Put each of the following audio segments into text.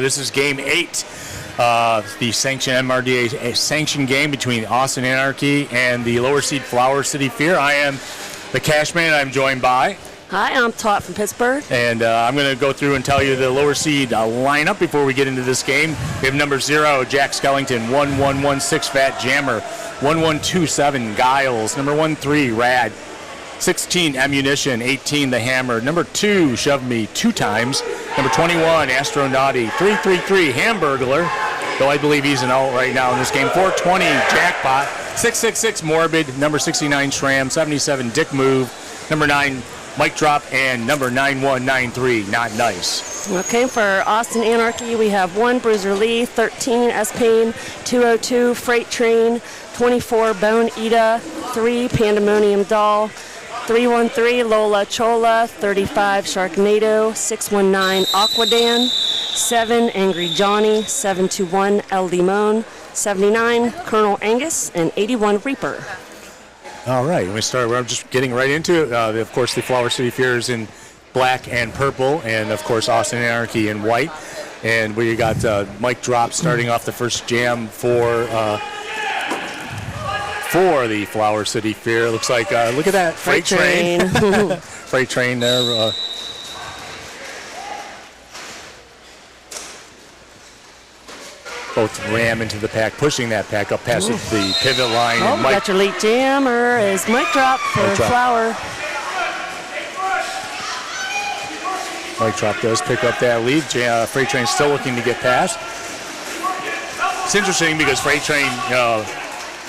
This is game 8, the sanctioned MRDA sanctioned game between Austin Anarchy and the lower seed Flower City Fear. I am the Cashman. I'm joined by... Hi, I'm Todd from Pittsburgh. And I'm going to go through and tell you the lower seed lineup before we get into this game. We have number 0, Jack Skellington, 1116 Fat Jammer, 1127 Giles, number 13 Rad, 16 Ammunition, 18 The Hammer, number 2 Shove Me 2 times, number 21 Astronauty, 333 Hamburglar, though I believe he's an out right now in this game, 420 Jackpot, 666 Morbid, number 69 Shram, 77 Dick Move, number 9 Mike Drop, and number 9193 Not Nice. Okay, for Austin Anarchy, we have 1 Bruiser Lee, 13 S-Pain, 202 Freight Train, 24 Bone Ida, 3 Pandemonium Doll, 313 Lola Chola, 35 Sharknado, 619 Aquadan, 7 Angry Johnny, 721 El Limon, 79 Colonel Angus, and 81 Reaper. All right, we're just getting right into it. Of course, the Flower City Fear is in black and purple, and of course, Austin Anarchy in white. And we got Mike Drop starting off the first jam for the Flower City Fear. Looks like, look at that, Freight Train. Freight Train there. Both ram into the pack, pushing that pack up past the pivot line. Oh, and Mike, got your late jammer is Mike Drop for Flower. Mike Drop does pick up that lead. Freight Train still looking to get past. It's interesting because Freight Train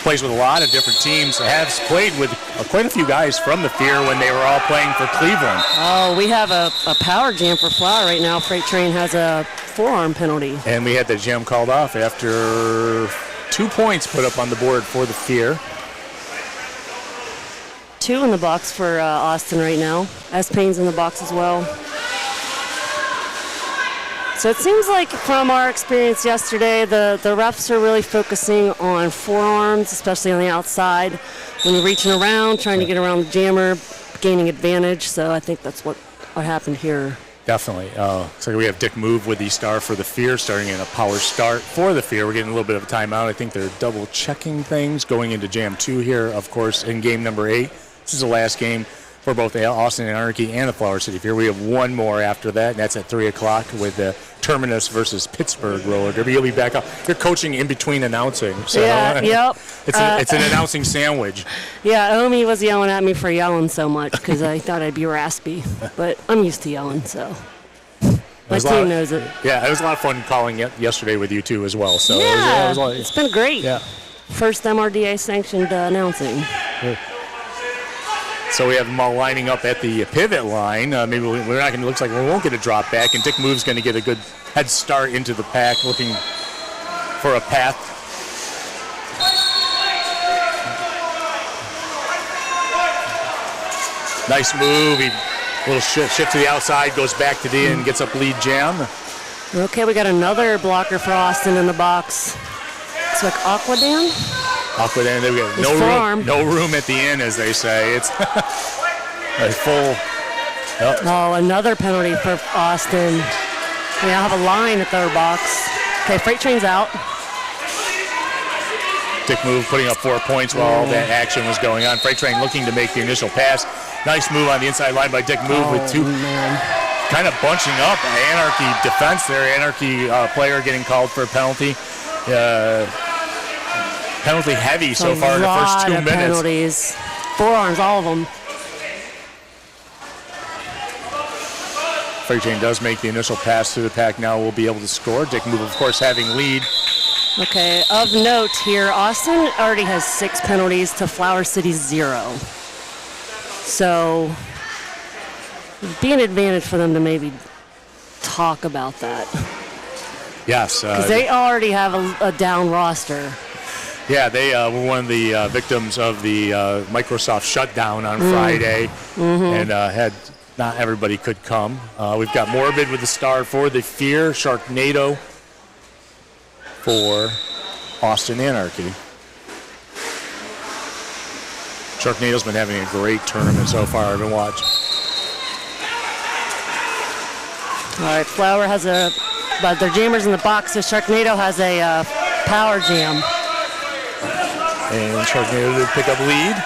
plays with a lot of different teams. Has played with quite a few guys from the Fear when they were all playing for Cleveland. Oh, we have a power jam for Flower right now. Freight Train has a forearm penalty. And we had the jam called off after 2 points put up on the board for the Fear. 2 in the box for Austin right now. S-Pain's in the box as well. So it seems like from our experience yesterday, the refs are really focusing on forearms, especially on the outside. When you're reaching around, trying to get around the jammer, gaining advantage. So I think that's what happened here. Definitely. So we have Dick Move with the star for the Fear, starting in a power start for the Fear. We're getting a little bit of a timeout. I think they're double checking things going into Jam 2 here, of course, in game number 8. This is the last game for both the Austin Anarchy and the Flower City Fear. We have one more after that, and that's at 3 o'clock with the Terminus versus Pittsburgh roller derby. You'll be back up. You're coaching in between announcing. So yeah, yep. It's an announcing sandwich. Yeah, Omi was yelling at me for yelling so much because I thought I'd be raspy. But I'm used to yelling, so my team knows it. Yeah, it was a lot of fun calling yesterday with you, too, as well. So yeah, it's been great. Yeah. First MRDA-sanctioned announcing. Yeah. So we have them all lining up at the pivot line. Maybe we're not going to, looks like we won't get a drop back, and Dick Move's going to get a good head start into the pack, looking for a path. Nice move. Little shift to the outside, goes back to the end, gets up lead jam. Okay, we got another blocker for Austin in the box. It's like Aquadan. Aquadan, we got no room at the end, as they say. It's a full. Oh, another penalty for Austin. We now have a line at their box. Okay, Freight Train's out. Dick Move putting up 4 points while all that action was going on. Freight Train looking to make the initial pass. Nice move on the inside line by Dick Move with 2. Kind of bunching up. Anarchy defense there. Anarchy player getting called for a penalty. Penalty heavy so far in the first 2 minutes. Penalties. Forearms, all of them. Freight Train does make the initial pass through the pack. Now we'll be able to score. Dick Move, of course, having lead. Okay, of note here, Austin already has 6 penalties to Flower City's 0. So it'd be an advantage for them to maybe talk about that. Yes. Because they already have a down roster. Yeah, they were one of the victims of the Microsoft shutdown on Friday, and had not everybody could come. We've got Morbid with the star for the Fear, Sharknado for Austin Anarchy. Sharknado's been having a great tournament so far. I've been watching. All right, Flower has a but their jammer's in the box, so Sharknado has a power jam. And Sharknado to pick up lead.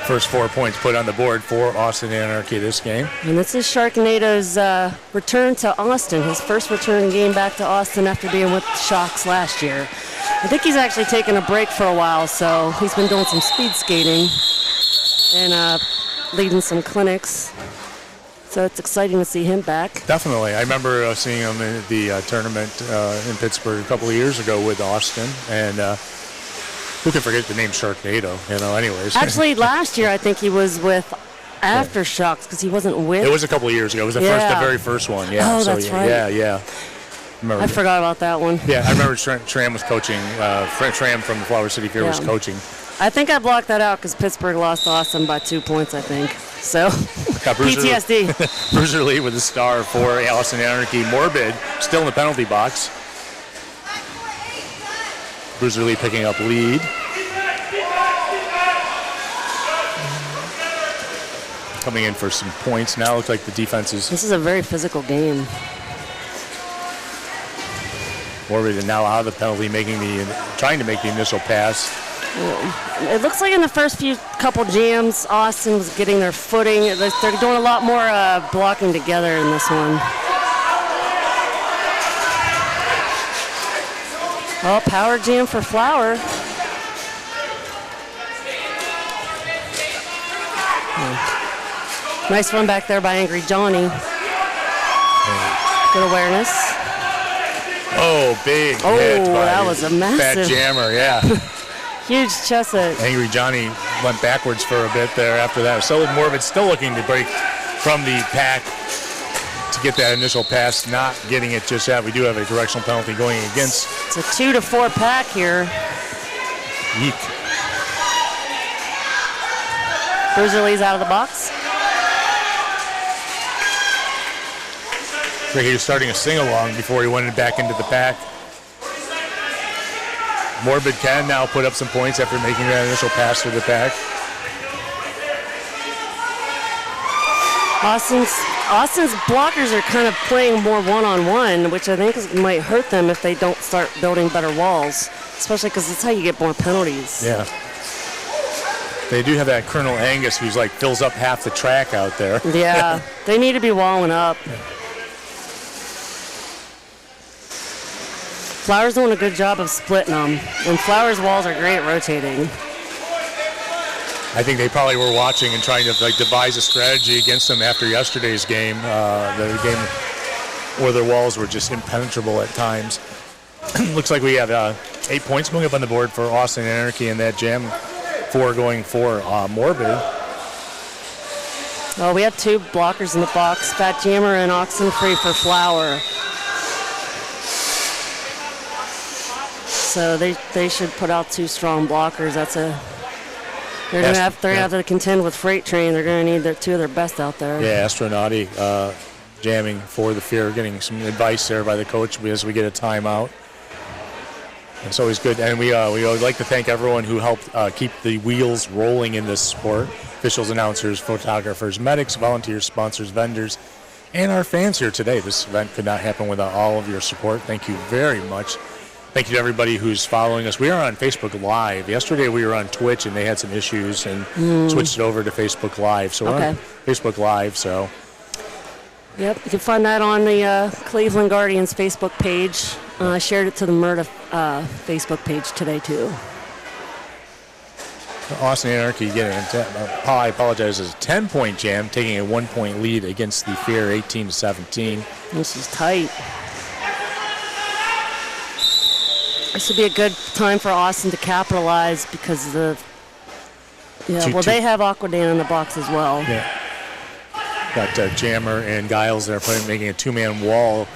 First 4 points put on the board for Austin Anarchy this game. And this is Sharknado's return to Austin, his first return game back to Austin after being with Shocks last year. I think he's actually taken a break for a while, so he's been doing some speed skating and leading some clinics. So it's exciting to see him back. Definitely. I remember seeing him in the tournament in Pittsburgh a couple of years ago with Austin, and who can forget the name Sharknado, anyways. Actually, last year I think he was with Aftershocks because he wasn't with. It was a couple of years ago. It was the very first one. Yeah. Oh, that's right. Yeah. I forgot about that one. Yeah, I remember Tram was coaching. Tram from the Flower City Fair was coaching. I think I blocked that out because Pittsburgh lost Austin by 2 points, I think. So, PTSD. Bruiser Lee with a star for Austin Anarchy. Morbid still in the penalty box. Bruiser Lee picking up lead. Coming in for some points now. Looks like the defense is... This is a very physical game. Morbid now out of the penalty, trying to make the initial pass. It looks like in the first couple jams, Austin was getting their footing. They're doing a lot more blocking together in this one. Oh, power jam for Flower. Nice run back there by Angry Johnny. Good awareness. Oh, big hit by that was a massive. Fat Jammer, yeah. Huge chest hit. Angry Johnny went backwards for a bit there after that. So Morbid still looking to break from the pack to get that initial pass, not getting it just yet. We do have a directional penalty going against. It's a 2-4 pack here. Yeek. Bruiser Lee's out of the box. He was starting a sing-along before he went back into the pack. Morbid can now put up some points after making that initial pass through the pack. Austin's blockers are kind of playing more one-on-one, which I think might hurt them if they don't start building better walls, especially because that's how you get more penalties. Yeah. They do have that Colonel Angus who's fills up half the track out there. Yeah, they need to be walling up. Yeah. Flower's doing a good job of splitting them, and Flower's walls are great at rotating. I think they probably were watching and trying to devise a strategy against them after yesterday's game, the game where their walls were just impenetrable at times. Looks like we have 8 points moving up on the board for Austin Anarchy in that jam. 4 going for Morbid. Well, we have 2 blockers in the box, Fat Jammer and Oxenfree for Flower. So they should put out 2 strong blockers. They're gonna have to contend with Freight Train. They're gonna need 2 of their best out there. Yeah, Astronauti jamming for the Fear, getting some advice there by the coach as we get a timeout. It's always good, and we would like to thank everyone who helped keep the wheels rolling in this sport. Officials, announcers, photographers, medics, volunteers, sponsors, vendors, and our fans here today. This event could not happen without all of your support. Thank you very much. Thank you to everybody who's following us. We are on Facebook Live. Yesterday we were on Twitch and they had some issues and switched it over to Facebook Live. So we're on Facebook Live. So. Yep, you can find that on the Cleveland Guardians Facebook page. I shared it to the Murda Facebook page today too. Austin Anarchy getting I apologize, is a 10-point jam, taking a 1-point lead against the Fear, 18-17. This is tight. This would be a good time for Austin to capitalize because they have Aquadan in the box as well. Yeah. Got Jammer and Giles there making a 2-man wall,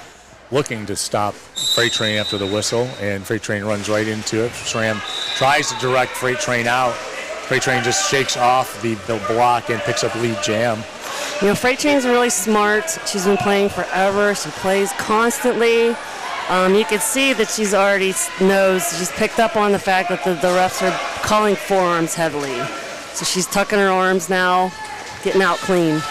looking to stop Freight Train after the whistle, and Freight Train runs right into it. SRAM tries to direct Freight Train out. Freight Train just shakes off the block and picks up lead jam. Freight Train's really smart. She's been playing forever. She plays constantly. You can see that she's already she's picked up on the fact that the refs are calling forearms heavily. So she's tucking her arms now, getting out clean.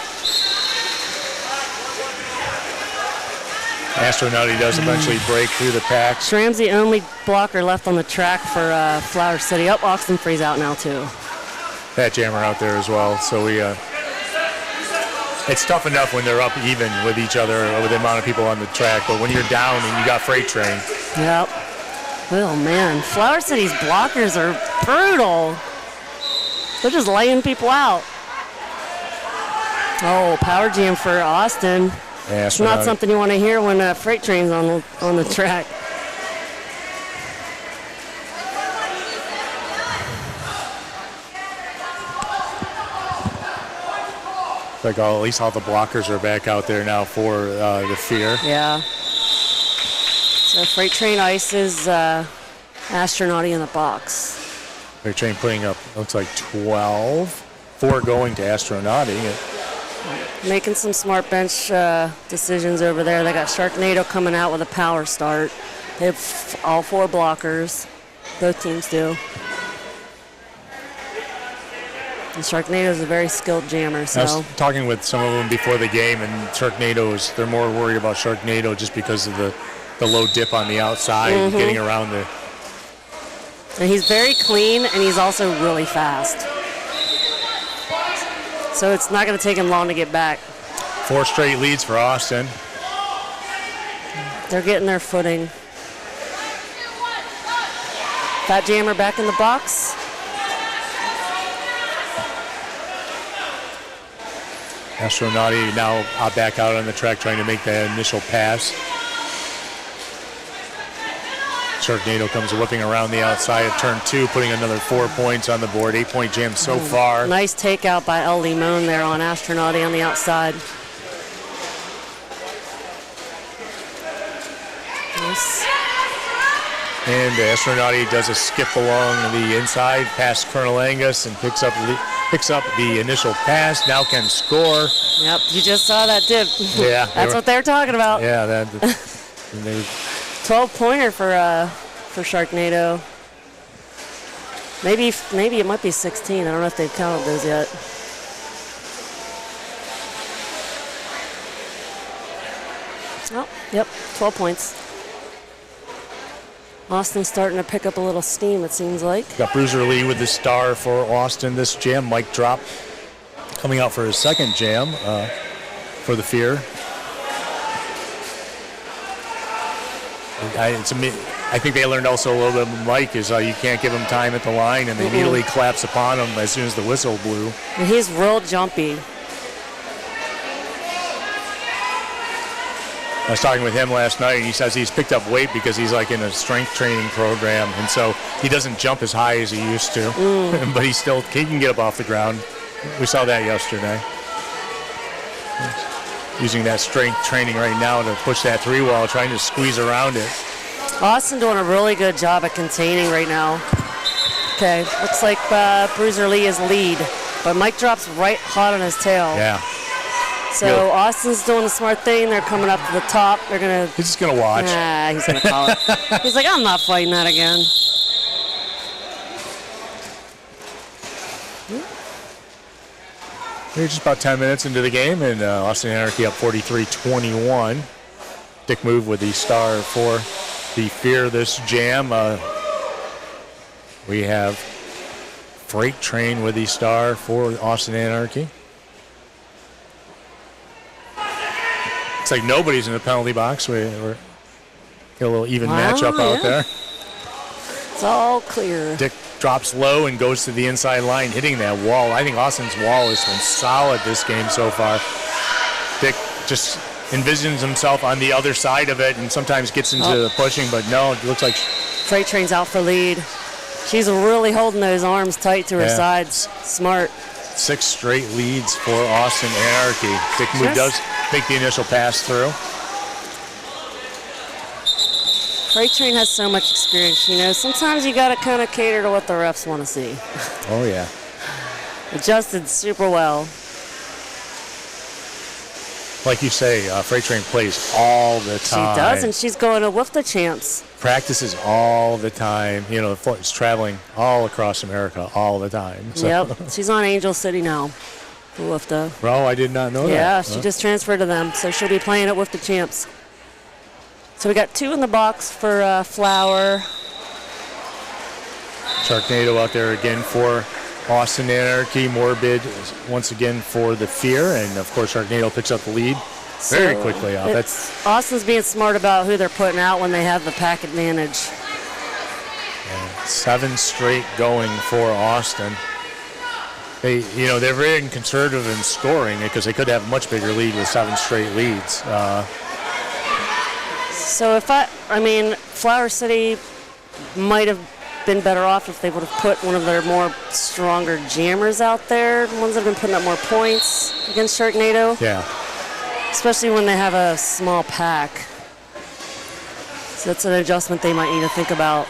Astronauty does eventually break through the pack. Schramm's the only blocker left on the track for Flower City. Oxen Free's out now too. Pat Jammer out there as well. So it's tough enough when they're up even with each other with the amount of people on the track, but when you're down and you got Freight Train. Yep. Oh man, Flower City's blockers are brutal. They're just laying people out. Oh, power jam for Austin. Yeah, it's not something you want to hear when Freight Train's on the track. Like at least all the blockers are back out there now for the Fear. Yeah. So Freight Train ices Astronauty in the box. Freight Train putting up, looks like 12. 4 going to Astronauty. Making some smart bench decisions over there. They got Sharknado coming out with a power start. They have all 4 blockers. Both teams do. And Sharknado's a very skilled jammer. So. I was talking with some of them before the game, and they're more worried about Sharknado just because of the low dip on the outside, getting around the... And he's very clean, and he's also really fast. So it's not going to take him long to get back. 4 straight leads for Austin. They're getting their footing. Fat Jammer back in the box. Astronauty now back out on the track trying to make the initial pass. Sharknado comes whipping around the outside of turn 2, putting another 4 points on the board. 8-point jam so far. Nice takeout by El Limon there on Astronauty on the outside. Nice. And Astronauty does a skip along the inside past Colonel Angus and picks up the initial pass. Now can score. Yep, you just saw that dip. Yeah. That's what they're talking about. Yeah, 12-pointer for Sharknado. Maybe it might be 16. I don't know if they've counted those yet. Oh, yep, 12 points. Austin's starting to pick up a little steam, it seems like. Got Bruiser Lee with the star for Austin this jam. Mike Drop coming out for his second jam for the Fear. I think they learned also a little bit of Mike is you can't give him time at the line, and they immediately collapse upon him as soon as the whistle blew. And he's real jumpy. I was talking with him last night, and he says he's picked up weight because he's like in a strength training program, and so he doesn't jump as high as he used to, but he can get up off the ground. We saw that yesterday. Using that strength training right now to push that 3-wall, trying to squeeze around it. Austin doing a really good job at containing right now. Okay, looks like Bruiser Lee is lead, but Mike Drop's right hot on his tail. Yeah. So Austin's doing a smart thing. They're coming up to the top. They're gonna. He's just gonna watch. Nah, he's gonna call it. He's like, I'm not fighting that again. We're just about 10 minutes into the game, and Austin Anarchy up 43-21. Dick Move with the star for the Fear this jam. We have Freight Train with the star for Austin Anarchy. Looks like nobody's in the penalty box. We're got a little even matchup out there. It's all clear. Dick drops low and goes to the inside line, hitting that wall. I think Austin's wall has been solid this game so far. Dick just envisions himself on the other side of it and sometimes gets into the pushing, but no, it looks like... Freight Train's out for lead. She's really holding those arms tight to her sides. Smart. 6 straight leads for Austin Anarchy. Dick Move does make the initial pass through. Freight Train has so much experience, sometimes you got to kind of cater to what the refs want to see. Oh, yeah. like you say, Freight Train plays all the time. She does, and she's going to WIFTA champs. Practices all the time. You know, it's traveling all across America all the time. So. Yep, she's on Angel City now for WIFTA. Bro, I did not know that. Yeah, she just transferred to them, so she'll be playing at WIFTA champs. So we got 2 in the box for Flower. Sharknado out there again for Austin Anarchy. Morbid once again for the Fear, and of course Sharknado picks up the lead very quickly out. Austin's being smart about who they're putting out when they have the pack advantage. 7 straight going for Austin. They're very conservative in scoring because they could have a much bigger lead with 7 straight leads. So Flower City might have been better off if they would have put one of their more stronger jammers out there, the ones that have been putting up more points against Sharknado. Yeah. Especially when they have a small pack. So that's an adjustment they might need to think about.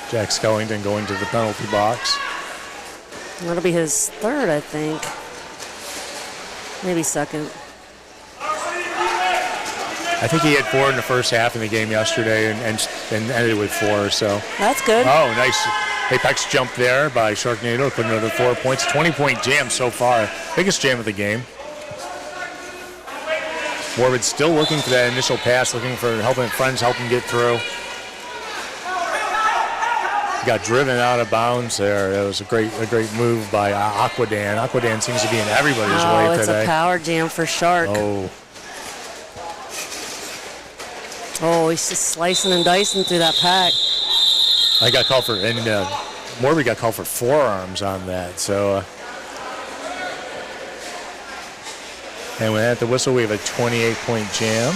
Jack Skellington going to the penalty box. That'll be his 3rd, I think. Maybe 2nd. I think he had 4 in the first half in the game yesterday and ended with 4. So that's good. Oh, nice apex jump there by Sharknado. Put another 4 points. 20-point jam so far. Biggest jam of the game. Morbid still looking for that initial pass, looking for friends help him get through. Got driven out of bounds there. That was a great move by Aquadan. Aquadan seems to be in everybody's way today. Oh, it's a power jam for Shark. Oh, he's just slicing and dicing through that pack. I got called for, and Morbid got called for forearms on that. So, and at the whistle, we have a 28-point jam.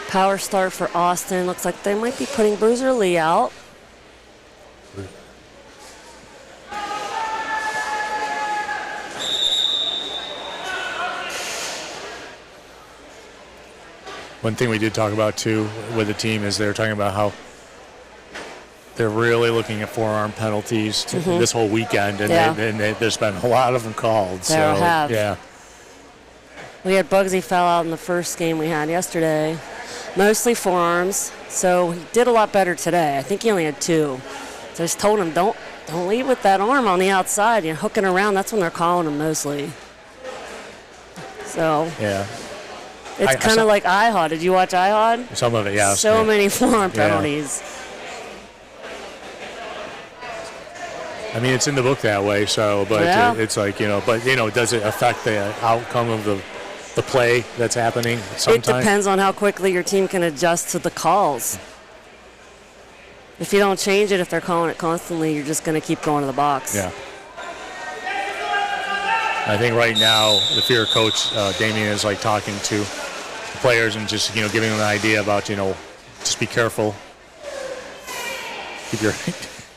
Power start for Austin. Looks like they might be putting Bruiser Lee out. One thing we did talk about, too, with the team is they were talking about how they're really looking at forearm penalties this whole weekend, and there's been a lot of them called. There have. Yeah. We had Bugsy foul out in the first game we had yesterday. Mostly forearms, so he did a lot better today. I think he only had 2. So I just told him, don't lead with that arm on the outside. You're hooking around. That's when they're calling him mostly. So. Yeah. It's kind of like IHOD. Did you watch IHOD? Some of it, yeah. So many forearm penalties. I mean, it's in the book that way, so, but it's like, does it affect the outcome of the play that's happening sometimes? It depends on how quickly your team can adjust to the calls. If you don't change it, if they're calling it constantly, you're just going to keep going to the box. Yeah. I think right now the Fear coach, Damien, is like talking to the players and just, giving them an idea about, just be careful.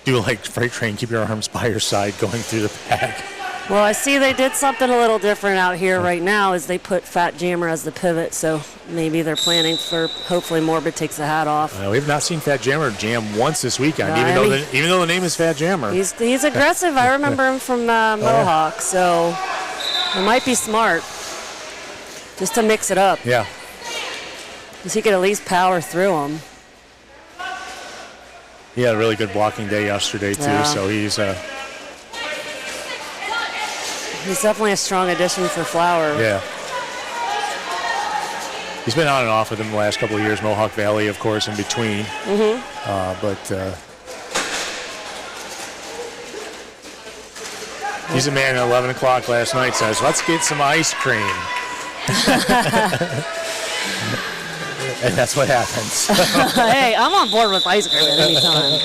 Do like Freight Train, keep your arms by your side going through the pack. Well, I see they did something a little different out here right now is they put Fat Jammer as the pivot, so maybe they're planning for hopefully Morbid takes the hat off. We have not seen Fat Jammer jam once this weekend, even though the name is Fat Jammer. He's aggressive. I remember him from Mohawk, so it might be smart just to mix it up. Yeah. Because he could at least power through him. He had a really good blocking day yesterday, too, so he's definitely a strong addition for Flower. Yeah. He's been on and off with him the last couple of years. Mohawk Valley, of course, in between. He's a man at 11 o'clock last night says, let's get some ice cream. And that's what happens. Hey, I'm on board with ice cream at any time.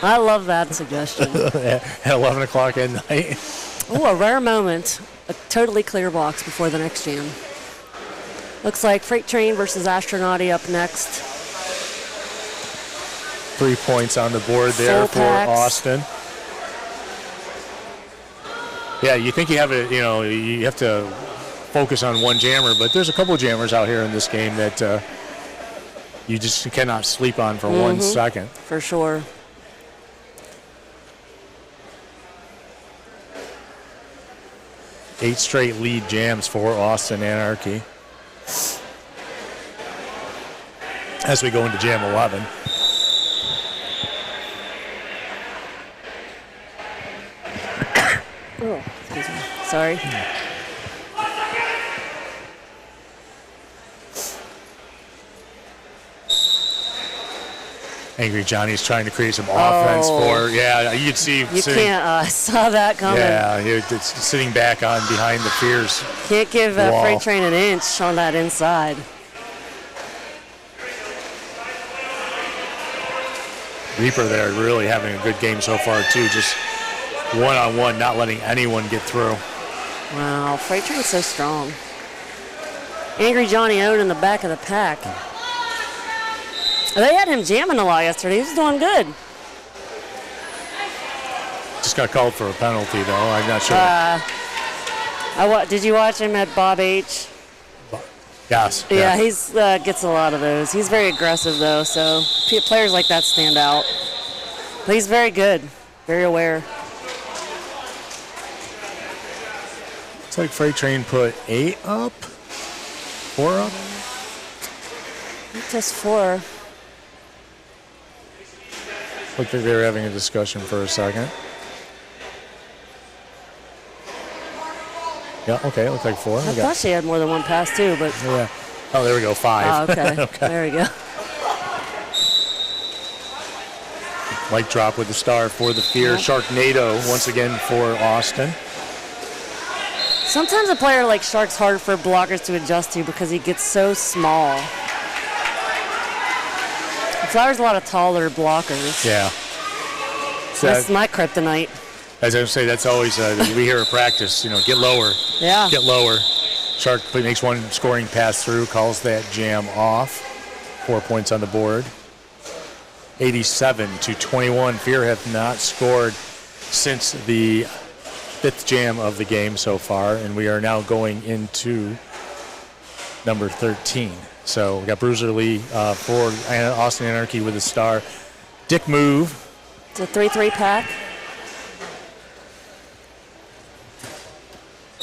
I love that suggestion. At 11 o'clock at night. Oh, a rare moment. A totally clear box before the next jam. Looks like Freight Train versus Astronauty up next. 3 points on the board there for Austin. Yeah, you think you have you have to focus on one jammer, but there's a couple of jammers out here in this game that you just cannot sleep on for 1 second. For sure. 8 straight lead jams for Austin Anarchy. As we go into jam 11. Oh, excuse me. Sorry. Angry Johnny's trying to create some offense for, you could see. You can't, I saw that coming. Yeah, it's sitting back on behind the Fears. Can't give Freight Train an inch on that inside. Reaper there really having a good game so far too, just one-on-one, not letting anyone get through. Wow, Freight Train's so strong. Angry Johnny Owen in the back of the pack. They had him jamming a lot yesterday. He was doing good. Just got called for a penalty, though. I'm not sure. Did you watch him at Bob H? Yes. Yeah, he's gets a lot of those. He's very aggressive, though, so players like that stand out. But he's very good, very aware. Looks like Freight Train put 8 up, 4 up. Just 4. Looked like they were having a discussion for a second. Yeah, okay, it looked like 4. I thought she had more than one pass, too, but... Yeah. Oh, there we go, 5. Oh, okay. Okay. There we go. Light drop with the star for the Fear. Sharknado once again for Austin. Sometimes a player like Shark's hard for blockers to adjust to because he gets so small. Flower's a lot of taller blockers. Yeah. So that's my kryptonite. As I say, that's always, we hear at practice, get lower. Yeah. Get lower. Shark makes one scoring pass through, calls that jam off. 4 points on the board. 87-21. Fear have not scored since the 5th jam of the game so far, and we are now going into number 13. So we got Bruiser Lee for Austin Anarchy with a star. Dick move. It's a 3-3 pack.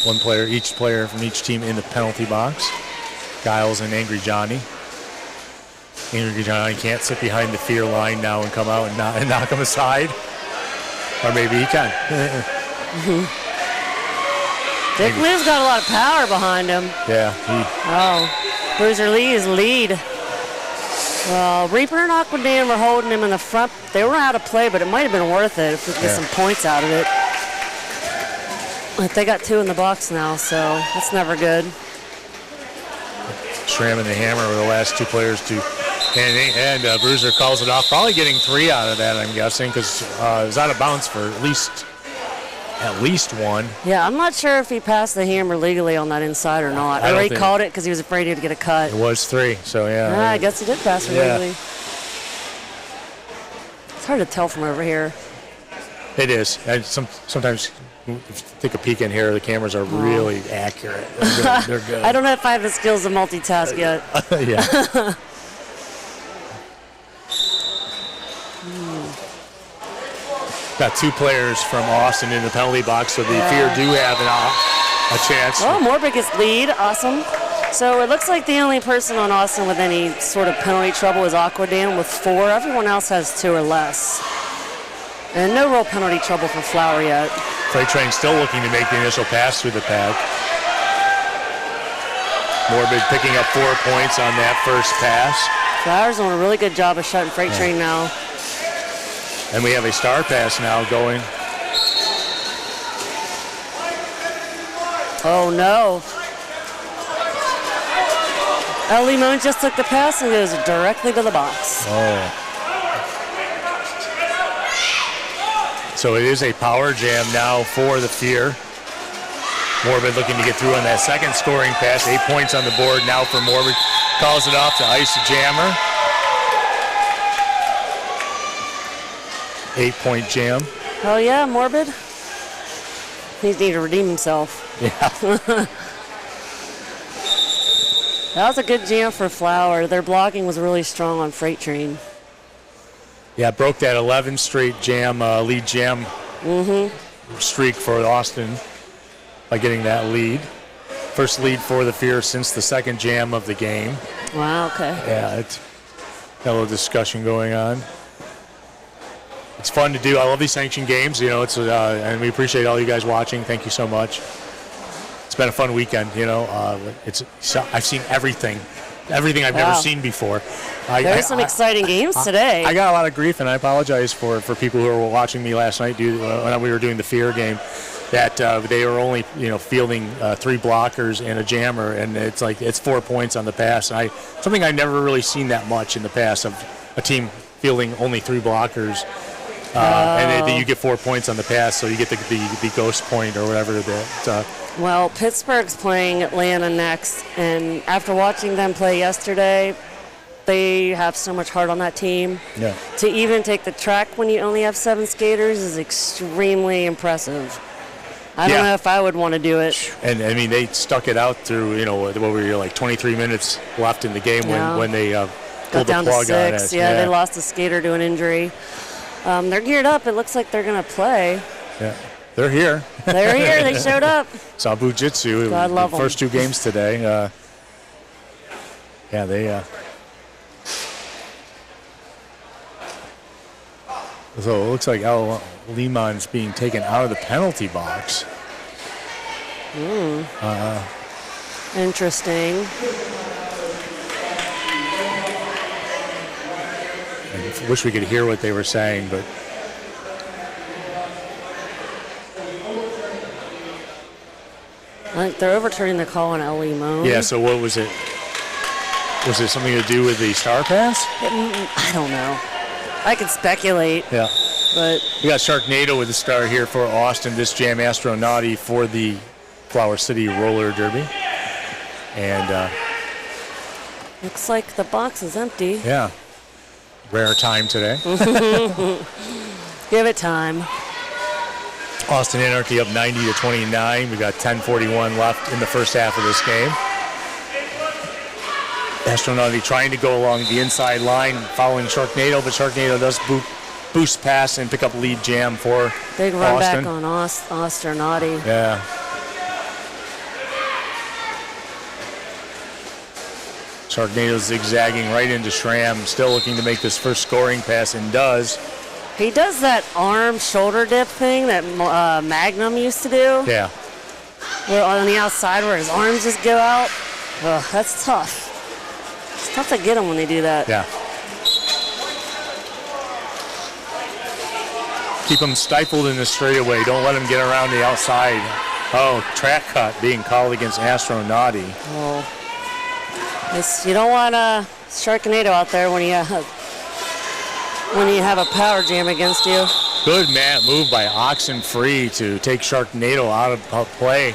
One player, each player from each team in the penalty box. Giles and Angry Johnny. Angry Johnny can't sit behind the Fear line now and come out and knock him aside. Or maybe he can. Dick Move's got a lot of power behind him. Yeah. Bruiser Lee is lead. Reaper and Aquadan were holding him in the front. They were out of play, but it might have been worth it if we could get some points out of it. But they got 2 in the box now, so that's never good. Schramm and the Hammer were the last 2 players to, and Bruiser calls it off. Probably getting 3 out of that, I'm guessing, because it was out of bounds for at least 1. Yeah, I'm not sure if he passed the Hammer legally on that inside or not. I already called it because he was afraid he'd get a cut. It was 3, so yeah. I guess he did pass it legally. It's hard to tell from over here. It is. And sometimes if you take a peek in here, the cameras are really accurate. They're good. I don't know if I have the skills to multitask yet. Yeah. Got 2 players from Austin in the penalty box, so the Fear do have a chance. Oh, Morbid gets lead. Awesome. So it looks like the only person on Austin with any sort of penalty trouble is Aquadan with 4. Everyone else has 2 or less. And no real penalty trouble for Flower yet. Freight Train still looking to make the initial pass through the pack. Morbid picking up 4 points on that first pass. Flower's doing a really good job of shutting Freight Train now. And we have a star pass now going. Oh, no. El Limon just took the pass and goes directly to the box. Oh. So it is a power jam now for the Fear. Morbid looking to get through on that second scoring pass. 8 points on the board now for Morbid. Calls it off to Ice Jammer. 8-point jam. Hell yeah, Morbid. He needs to redeem himself. Yeah. That was a good jam for Flower. Their blocking was really strong on Freight Train. Yeah, broke that 11 straight jam, lead jam streak for Austin. by getting that lead. First lead for the Fear since the second jam of the game. Wow, okay. Yeah, it's got a little discussion going on. It's fun to do. I love these sanctioned games. And we appreciate all you guys watching. Thank you so much. It's been a fun weekend. I've seen everything I've never seen before. There's some exciting games today. I got a lot of grief, and I apologize for people who were watching me last night when we were doing the Fear game, that they were only fielding 3 blockers and a jammer, and it's 4 points on the pass. And something I've never really seen that much in the past, of a team fielding only 3 blockers. And then you get 4 points on the pass, so you get the ghost point or whatever. Well, Pittsburgh's playing Atlanta next, and after watching them play yesterday, they have so much heart on that team. Yeah. To even take the track when you only have 7 skaters is extremely impressive. I don't know if I would want to do it. And I mean, they stuck it out through what were like 23 minutes left in the game when they pulled the down plug to 6. on it. Yeah, they lost a skater to an injury. They're geared up. It looks like they're going to play. Yeah, they're here. They're here. They showed up. Sabu Jitsu. I love them. First 2 games today. They. So it looks like Al Liman's being taken out of the penalty box. Interesting. I wish we could hear what they were saying, but They're overturning the call on El Limon. yeah. So what was it? Was it something to do with the star pass? I don't know. I could speculate. Yeah. But We got Sharknado with the star here for Austin. This jam Astronauti for the Flower City Roller Derby. And looks like the box is empty. yeah, rare time today. Give it time. Austin Anarchy up 90-29. We got 10:41 left in the first half of this game. Astronauti trying to go along the inside line, following Sharknado, but Sharknado does boost pass and pick up lead jam for Big run Austin. back on Astronauti. Yeah. Sharknado zigzagging right into Schramm, still looking to make this first scoring pass, and does. He does that arm shoulder dip thing that Magnum used to do. Yeah. Where on the outside where his arms just go out. Ugh, that's tough. It's tough to get them when they do that. Yeah. Keep them stifled in the straightaway. Don't let them get around the outside. Oh, track cut being called against Astronauti. Oh. You don't want a Sharknado out there when you have a power jam against you. Good man move by Oxenfree to take Sharknado out of play,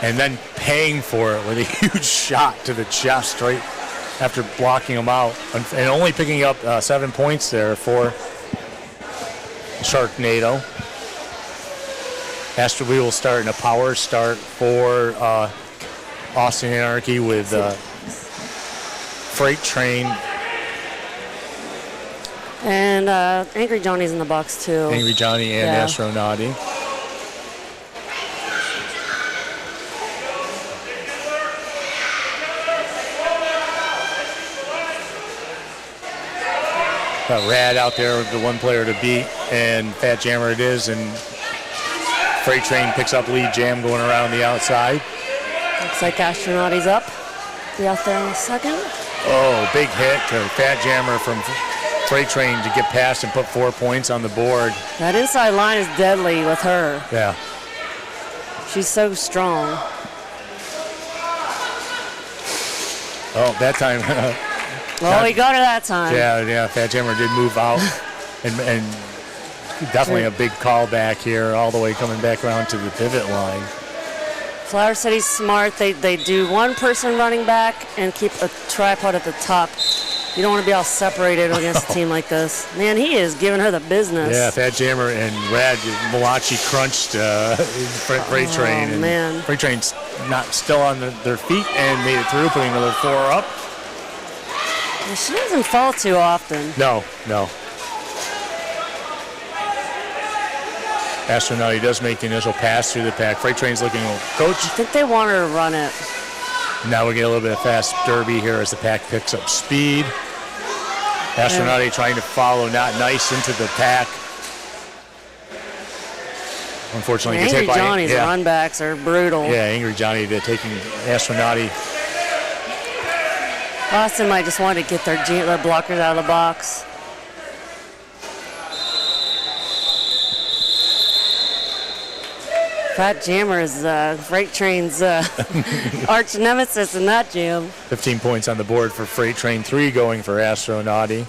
and then paying for it with a huge shot to the chest right after blocking him out, and only picking up 7 points there for Sharknado. We will start in a power start for Austin Anarchy with Freight Train. And Angry Johnny's in the box too. Angry Johnny and Astronauti. Got Rad out there with the one player to beat, and Fat Jammer it is, and Freight Train picks up lead jam going around the outside. Looks like Astronauti's up. Be out there in a second. Oh, big hit to Fat Jammer from Freight Train to get past and put 4 points on the board. That inside line is deadly with her. Yeah. She's so strong. Oh, that time. Well, we got her that time. Yeah. Fat Jammer did move out, and definitely a big callback here, all the way coming back around to the pivot line. Flower City's smart. They do one person running back and keep a tripod at the top. You don't want to be all separated against a team like this. Man, he is giving her the business. Yeah, Fat Jammer and Rad Malachi crunched Freight Train. And man. Freight Train's not still on their feet and made it through, putting another 4 up. Well, she doesn't fall too often. No. Astronaut does make the initial pass through the pack. Freight Train's looking, coach. I think they want her to run it. Now we get a little bit of fast derby here as the pack picks up speed. Astronaut trying to follow Not Nice into the pack. Unfortunately, gets hit by Johnny's runbacks are brutal. Yeah, Angry Johnny taking Astronaut. Austin might just want to get their blockers out of the box. Fat Jammer is Freight Train's arch nemesis in that jam. 15 points on the board for Freight Train, 3 going for Astronauti.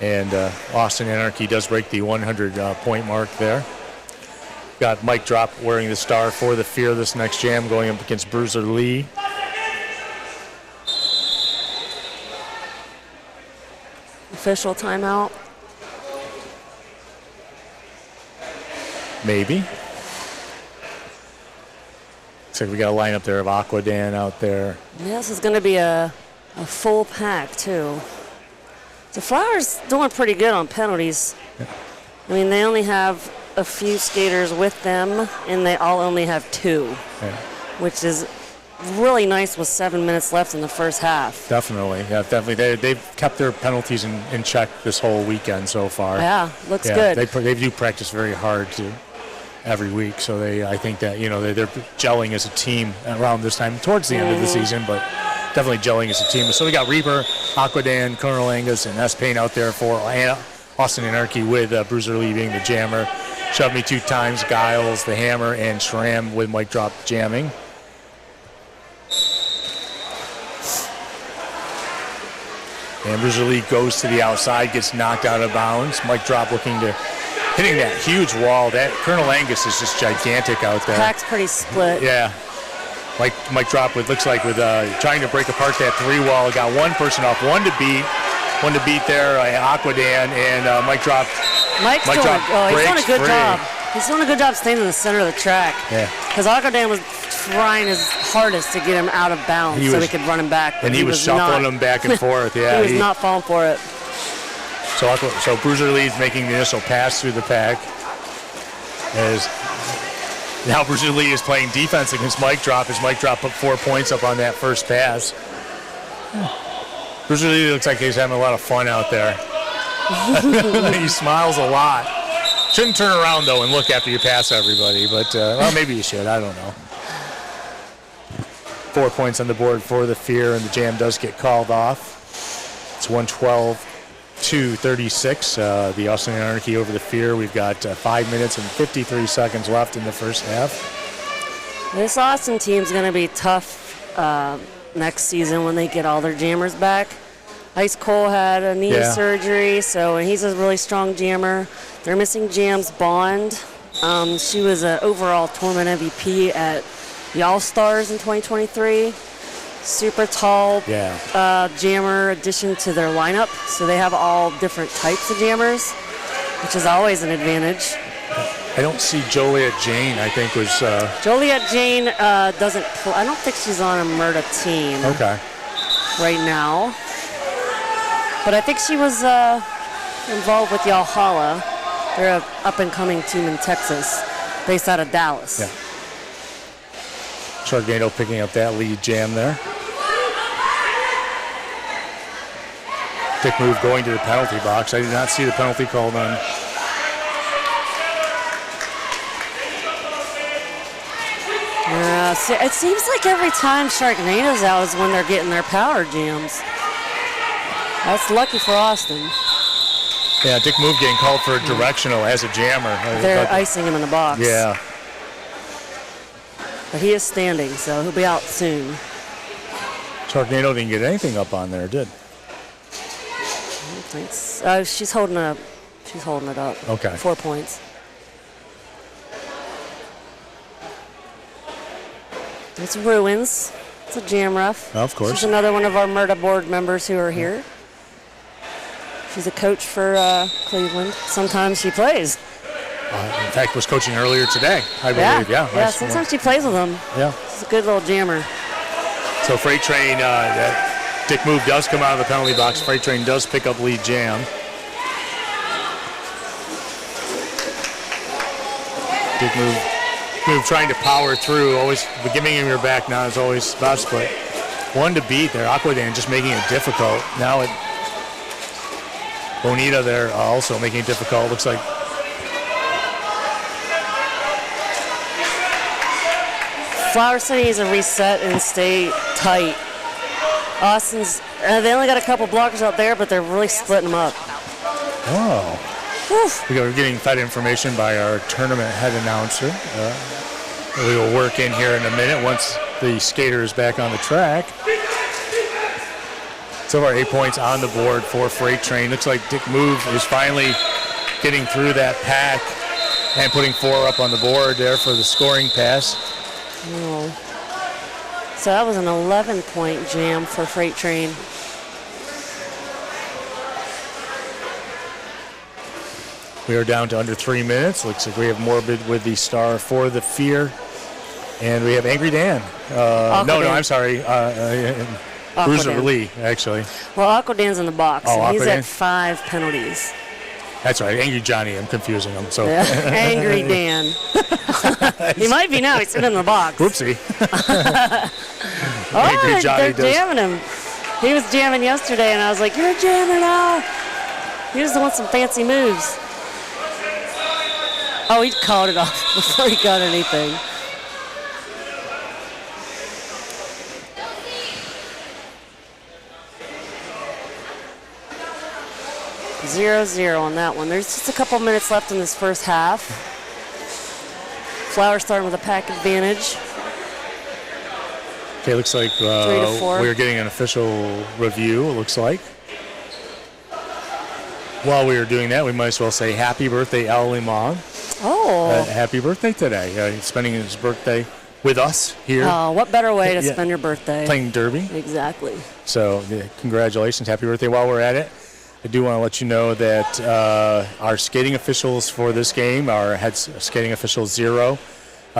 And Austin Anarchy does break the 100-point mark there. Got Mike Drop wearing the star for the Fear this next jam, going up against Bruiser Lee. Official timeout. Maybe. Looks like we got a lineup there of Aquadan out there. Yeah, this is going to be a full pack, too. The Flowers doing pretty good on penalties. Yeah. I mean, they only have a few skaters with them, and they all only have 2, which is really nice with 7 minutes left in the first half. Definitely, yeah, definitely. They've kept their penalties in check this whole weekend so far. Yeah, looks good. They do practice very hard every week, so I think that they're gelling as a team around this time towards the end of the season, but definitely gelling as a team. So we got Reaper, Aquadan, Colonel Angus, and S. Payne out there for Austin Anarchy with Bruiser Lee being the jammer. Shove Me 2 times, Giles, the hammer, and Shram with Mike Drop jamming. And Bruiser Lee goes to the outside, gets knocked out of bounds. Mike Drop hitting that huge wall. That Colonel Angus is just gigantic out there. Pack's pretty split. Yeah. Mike Drop trying to break apart that 3 wall. Got one person off, one to beat there, Aquadan, and Mike Drop. He's doing a good job. He's doing a good job staying in the center of the track. Yeah. Because Aquadan was trying his hardest to get him out of bounds so he could run him back. And he was shuffling him back and forth. Yeah. He was not falling for it. So Bruiser Lee's making the initial pass through the pack. Now Bruiser Lee is playing defense against Mike Drop as Mike Drop put 4 points up on that first pass. Bruiser Lee looks like he's having a lot of fun out there. He smiles a lot. Shouldn't turn around, though, and look after you pass everybody, but maybe you should. I don't know. 4 points on the board for the Fear, and the jam does get called off. It's 112-36. The Austin Anarchy over the Fear. We've got 5 minutes and 53 seconds left in the first half. This Austin team's going to be tough next season when they get all their jammers back. Ice Cole had a knee surgery, so he's a really strong jammer. They're missing Jams Bond. She was an overall tournament MVP at the All-Stars in 2023. Super tall jammer addition to their lineup, so they have all different types of jammers, which is always an advantage. I don't see Joliet Jane, I think was... Joliet Jane doesn't play. I don't think she's on a Murda team right now. But I think she was involved with Yalhalla. They're an up-and-coming team in Texas, based out of Dallas. Yeah. Sharknado picking up that lead jam there. Dick move going to the penalty box. I did not see the penalty called on. It seems like every time Sharknado's out is when they're getting their power jams. That's lucky for Austin. Yeah, Dick Move getting called for a directional as a jammer. They're icing him in the box. Yeah. But he is standing, so he'll be out soon. Sharknado didn't get anything up on there, did? Thanks. She's holding it up. Okay. 4 points. It's Ruins. It's a jam ref. Of course. She's another one of our Murda board members who are here. She's a coach for Cleveland. Sometimes she plays. In fact, was coaching earlier today, I believe. Yeah. Yeah, sometimes she plays with them. Yeah. She's a good little jammer. So Freight Train, Dick Move does come out of the penalty box. Freight Train does pick up lead jam. Big move trying to power through. Always giving him your back now is always best, but one to beat there. Aquadan just making it difficult. Now Bonita there also making it difficult. Looks like Flower City needs a reset and stay tight. Austin's, they only got a couple blockers out there, but they're really splitting them up. Oh. We're getting that information by our tournament head announcer. We will work in here in a minute once the skater is back on the track. So our 8 points on the board for Freight Train. Looks like Dick Move is finally getting through that pack and putting 4 up on the board there for the scoring pass. Oh. So that was an 11-point jam for Freight Train. We are down to under 3 minutes. Looks like we have Morbid with the star for the Fear. And we have Angry Dan. I'm sorry. Bruiser Lee, actually. Well, Aquadan's in the box. Oh, and he's Aquadan? at 5 penalties. That's right. Angry Johnny. I'm confusing him. So Yeah. Angry Dan. He might be now. He's sitting in the box. Whoopsie. Oh, Angry Johnny they're jamming him. He was jamming yesterday, and I was like, you're jamming now. He just wants some fancy moves. Oh, he called it off before he got anything. Zero on that one. There's just a couple minutes left in this first half. Flower starting with a pack advantage. Okay, looks like 3 to 4. we're getting an official review, it looks like. While we are doing that, we might as well say happy birthday, Al Limon. Oh. Happy birthday today. He's spending his birthday with us here. Oh, what better way to spend your birthday? Playing Derby. Exactly. So congratulations, happy birthday. While we're at it, I do want to let you know that our skating officials for this game, our head skating official 0,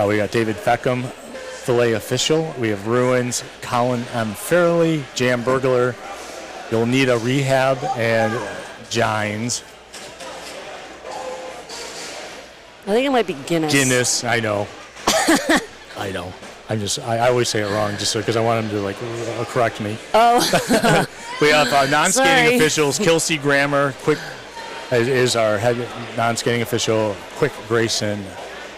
we got David Feckham, Filet official. We have Ruins, Colin M. Fairley, Jam Burglar, You'll Need a Rehab, and Gines. I think it might be Guinness. Guinness, I know. I know. I always say it wrong just because I want him to correct me. Oh. We have non-skating officials. Kelsey Grammer, Quick is our head non-skating official. Quick Grayson,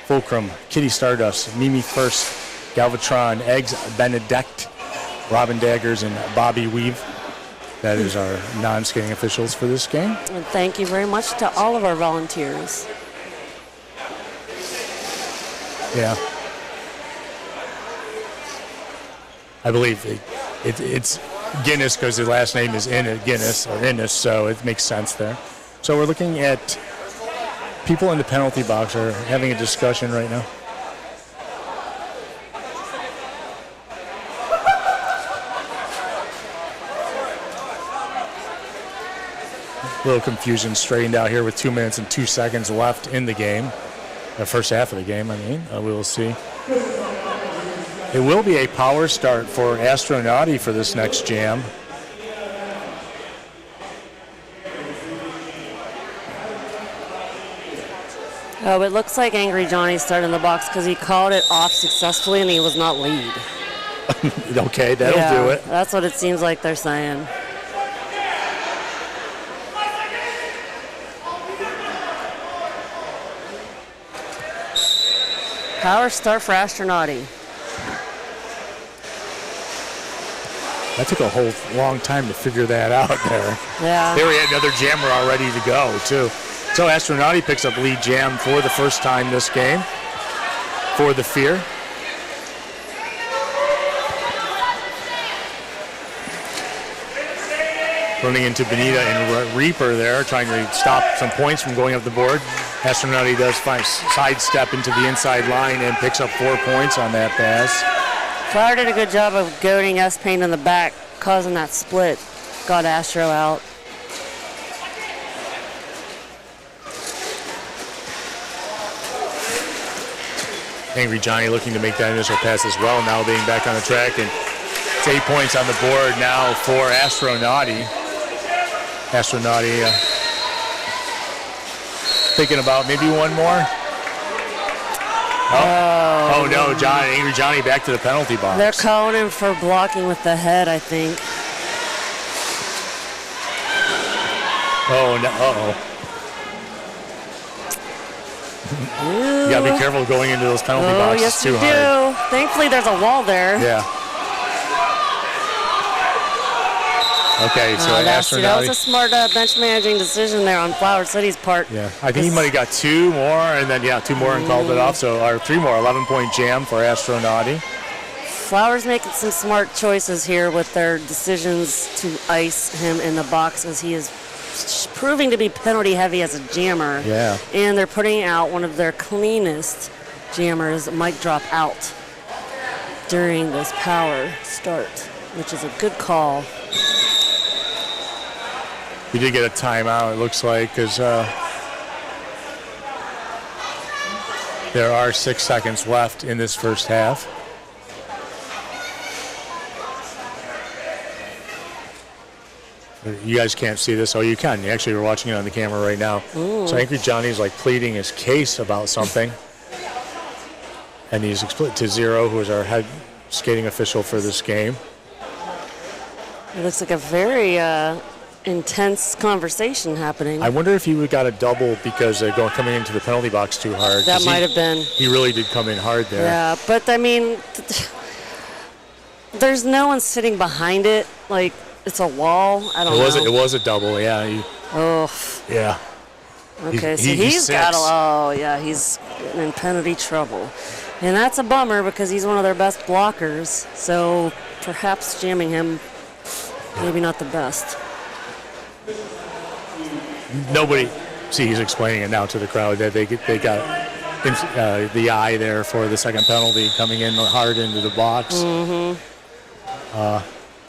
Fulcrum, Kitty Stardust, Mimi First, Galvatron, Eggs Benedict, Robin Daggers, and Bobby Weave. That is our non-skating officials for this game. And thank you very much to all of our volunteers. Yeah. I believe it's Guinness because the last name is Innes, so it makes sense there. So we're looking at people in the penalty box are having a discussion right now. A little confusion straightened out here with 2 minutes and 2 seconds left in the game. The first half of the game, we will see. It will be a power start for Astronauti for this next jam. Oh, it looks like Angry Johnny started in the box because he called it off successfully and he was not lead. Okay, that'll do it. That's what it seems like they're saying. Power start for Astronauti. That took a whole long time to figure that out there. Yeah. There we had another jammer all ready to go, too. So Astronauti picks up lead jam for the first time this game for the Fear. Running into Benita and Reaper there, trying to stop some points from going up the board. Astronauti does sidestep into the inside line and picks up 4 points on that pass. Flower did a good job of goading S-Pain in the back, causing that split. Got Astro out. Angry Johnny looking to make that initial pass as well, now being back on the track. And it's 8 points on the board now for Astronauti. Thinking about maybe one more. Oh no, Angry Johnny back to the penalty box. They're calling him for blocking with the head, I think. Oh no! You gotta be careful going into those penalty boxes yes, too you hard. do. Thankfully, there's a wall there. Yeah. Okay, so that was a smart bench managing decision there on Flower City's part. Yeah, I think he might have got 2 more, and then 2 more and called it off. So our 3 more, 11-point jam for Astronauti. Flowers making some smart choices here with their decisions to ice him in the box, as he is proving to be penalty heavy as a jammer. Yeah. And they're putting out one of their cleanest jammers, mic drop out, during this power start, which is a good call. We did get a timeout, it looks like, because there are 6 seconds left in this first half. You guys can't see this. Oh, you can. Actually, we're watching it on the camera right now. Ooh. So Angry Johnny's like pleading his case about something. And he's split to Zero, who is our head skating official for this game. It looks like a very intense conversation happening. I wonder if he would got a double because coming into the penalty box too hard. That might have been. He really did come in hard there. Yeah, but I mean, there's no one sitting behind it. Like, it's a wall. I don't know. It was a double, yeah. Yeah. Okay, so he's got he's getting in penalty trouble. And that's a bummer because he's one of their best blockers. So perhaps jamming him, maybe not the best. Nobody, he's explaining it now to the crowd that they got the eye there for the second penalty coming in hard into the box. Mm-hmm.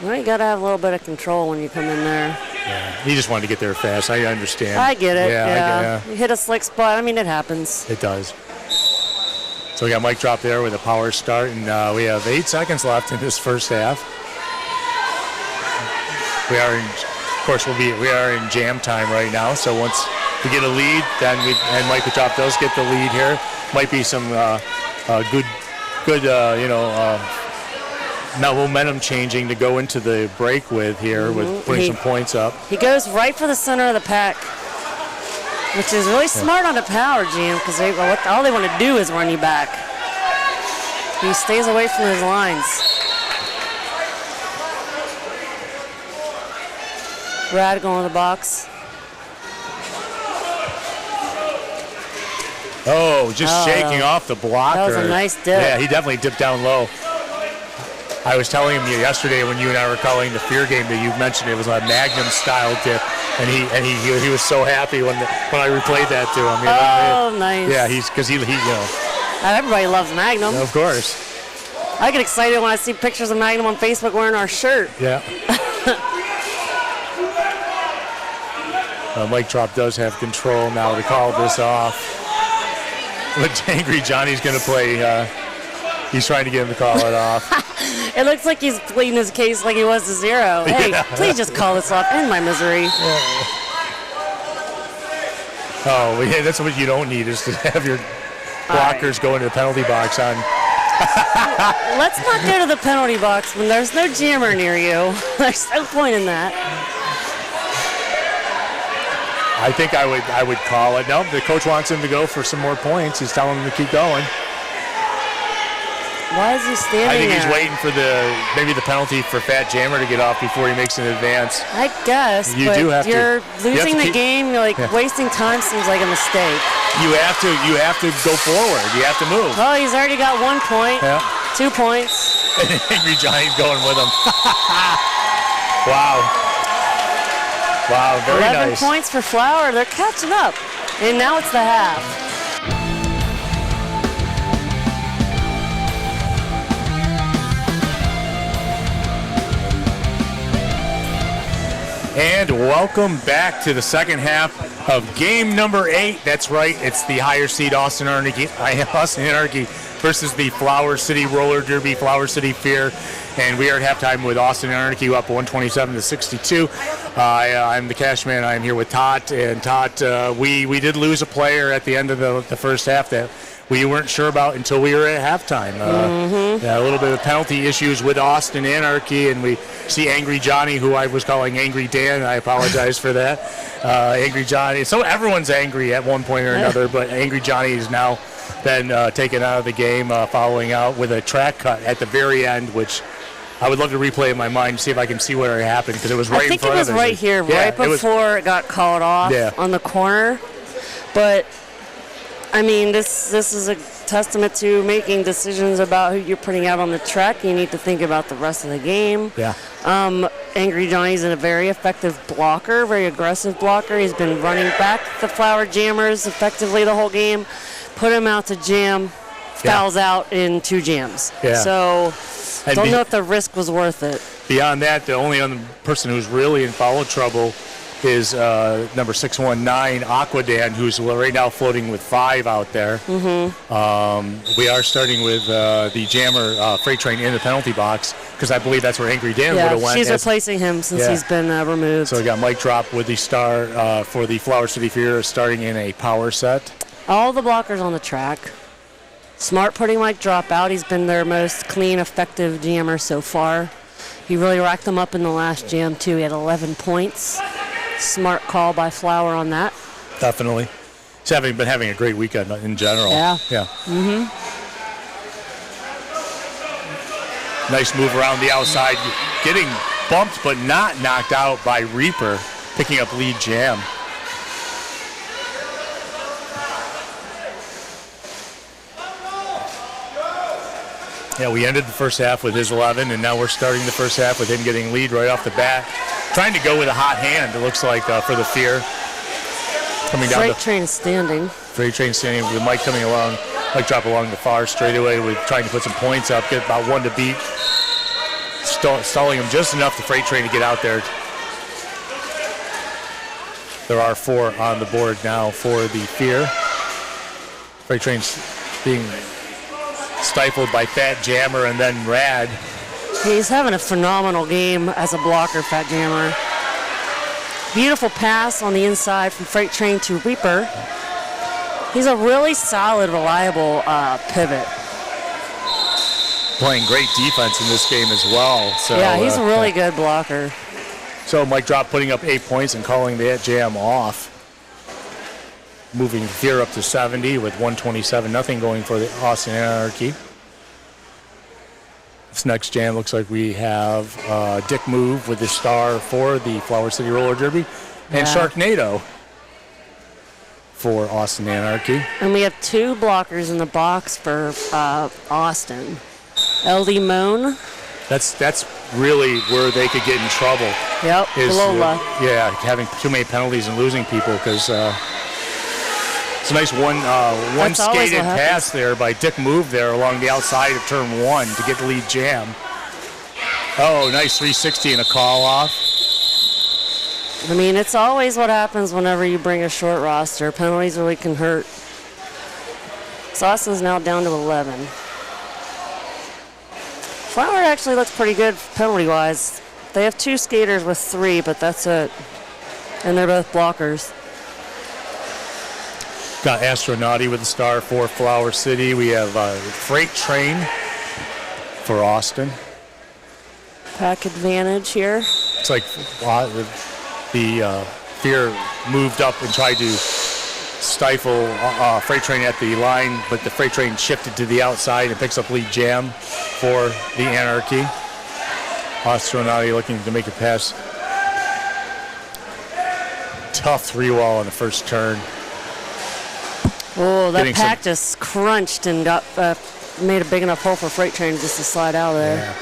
Well, you got to have a little bit of control when you come in there. Yeah, he just wanted to get there fast. I understand. I get it. Yeah. You hit a slick spot. I mean, it happens. It does. So we got mic drop there with a power start, and we have 8 seconds left in this first half. We are in jam time right now. So once we get a lead, then mic drop does get the lead here. Might be some good momentum changing to go into the break with here, with putting some points up. He goes right for the center of the pack, which is really smart on a power jam because all they want to do is run you back. He stays away from those lines. Brad going to the box. Oh, just shaking off the blocker. That was a nice dip. Yeah, he definitely dipped down low. I was telling him yesterday when you and I were calling the Fear game that you mentioned it was a Magnum style dip, and he was so happy when I replayed that to him. Nice. Yeah, because he everybody loves Magnum. Of course. I get excited when I see pictures of Magnum on Facebook wearing our shirt. Yeah. Mic drop does have control now to call this off. But Angry Johnny's going to play. He's trying to get him to call it off. It looks like he's pleading his case like he was to Zero. Hey, please just call this off. End my misery. Yeah. Oh, yeah, that's what you don't need is to have your blockers go into the penalty box on. Let's not go to the penalty box when there's no jammer near you. There's no point in that. I think I would call it. No, the coach wants him to go for some more points. He's telling him to keep going. Why is he standing there? I think he's waiting for maybe the penalty for Fat Jammer to get off before he makes an advance. I guess. You're losing the game. You're wasting time seems like a mistake. You have to go forward. You have to move. Oh, he's already got 1 point. Yeah. 2 points. And Angry Johnny's going with him. Wow, very 11 nice. points for Flower. They're catching up. And now it's the half. And welcome back to the second half of game number 8. That's right, it's the higher seed Austin Anarchy versus the Flower City Roller Derby, Flower City Fear. And we are at halftime with Austin Anarchy up 127-62. I'm the cash man. I'm here with Tot. And Tot, we did lose a player at the end of the first half that we weren't sure about until we were at halftime. Yeah, a little bit of penalty issues with Austin Anarchy, and we see Angry Johnny, who I was calling Angry Dan. I apologize for that. Angry Johnny. So everyone's angry at one point or another, but Angry Johnny has now been taken out of the game, following out with a track cut at the very end, which I would love to replay in my mind, see if I can see where it happened, because it was right in front of us. I think it was right here, right before it got called off on the corner. But, I mean, this is a testament to making decisions about who you're putting out on the track. You need to think about the rest of the game. Yeah. Angry Johnny's a very effective blocker, very aggressive blocker. He's been running back the Flower Jammers effectively the whole game. Put him out to jam, fouls out in 2 jams. Yeah. So, don't know if the risk was worth it. Beyond that, the only other person who's really in foul trouble is number 619, Aquadan, who's right now floating with 5 out there. We are starting with the jammer Freight Train in the penalty box, because I believe that's where Angry Dan would have went. She's replacing him since he's been removed. So we got Mike Drop with the star for the Flower City Fear, starting in a power set. All the blockers on the track. Smart putting Mike Drop out. He's been their most clean, effective jammer so far. He really racked them up in the last jam, too. He had 11 points. Smart call by Flower on that. Definitely. He's been having a great weekend in general. Yeah. Nice move around the outside. Getting bumped but not knocked out by Reaper, picking up lead jam. Yeah, we ended the first half with his 11, and now we're starting the first half with him getting lead right off the bat. Trying to go with a hot hand, it looks like, for the Fear. Coming down. Freight Train standing. Freight Train standing with Mike coming along. Mike Drop along the far straightaway with trying to put some points up, get about 1 to beat. Stalling him just enough, the Freight Train, to get out there. There are 4 on the board now for the Fear. Freight Train's being stifled by Fat Jammer and then Rad. He's having a phenomenal game as a blocker, Fat Jammer. Beautiful pass on the inside from Freight Train to Reaper. He's a really solid, reliable pivot. Playing great defense in this game as well. So, yeah, he's a really good blocker. So Mike Drop putting up 8 points and calling that jam off. Moving Fear up to 70 with 127-0 going for the Austin Anarchy. This next jam looks like we have Dick Move with the star for the Flower City Roller Derby, and Sharknado for Austin Anarchy. And we have 2 blockers in the box for Austin. LD Moan. That's really where they could get in trouble. Yep, Lola. Having too many penalties and losing people, because it's a nice one skated pass there by Dick Move there along the outside of turn 1 to get the lead jam. Oh, nice 360 and a call off. I mean, it's always what happens whenever you bring a short roster. Penalties really can hurt. So Austin's now down to 11. Flower actually looks pretty good penalty-wise. They have 2 skaters with 3, but that's it. And they're both blockers. Got Astronauty with the star for Flower City. We have Freight Train for Austin. Pack advantage here. It's like the Fear moved up and tried to stifle Freight Train at the line, but the Freight Train shifted to the outside and picks up lead jam for the Anarchy. Astronauty looking to make a pass. Tough 3-wall on the first turn. Oh, that pack just crunched and got made a big enough hole for Freight Train just to slide out of there. Yeah.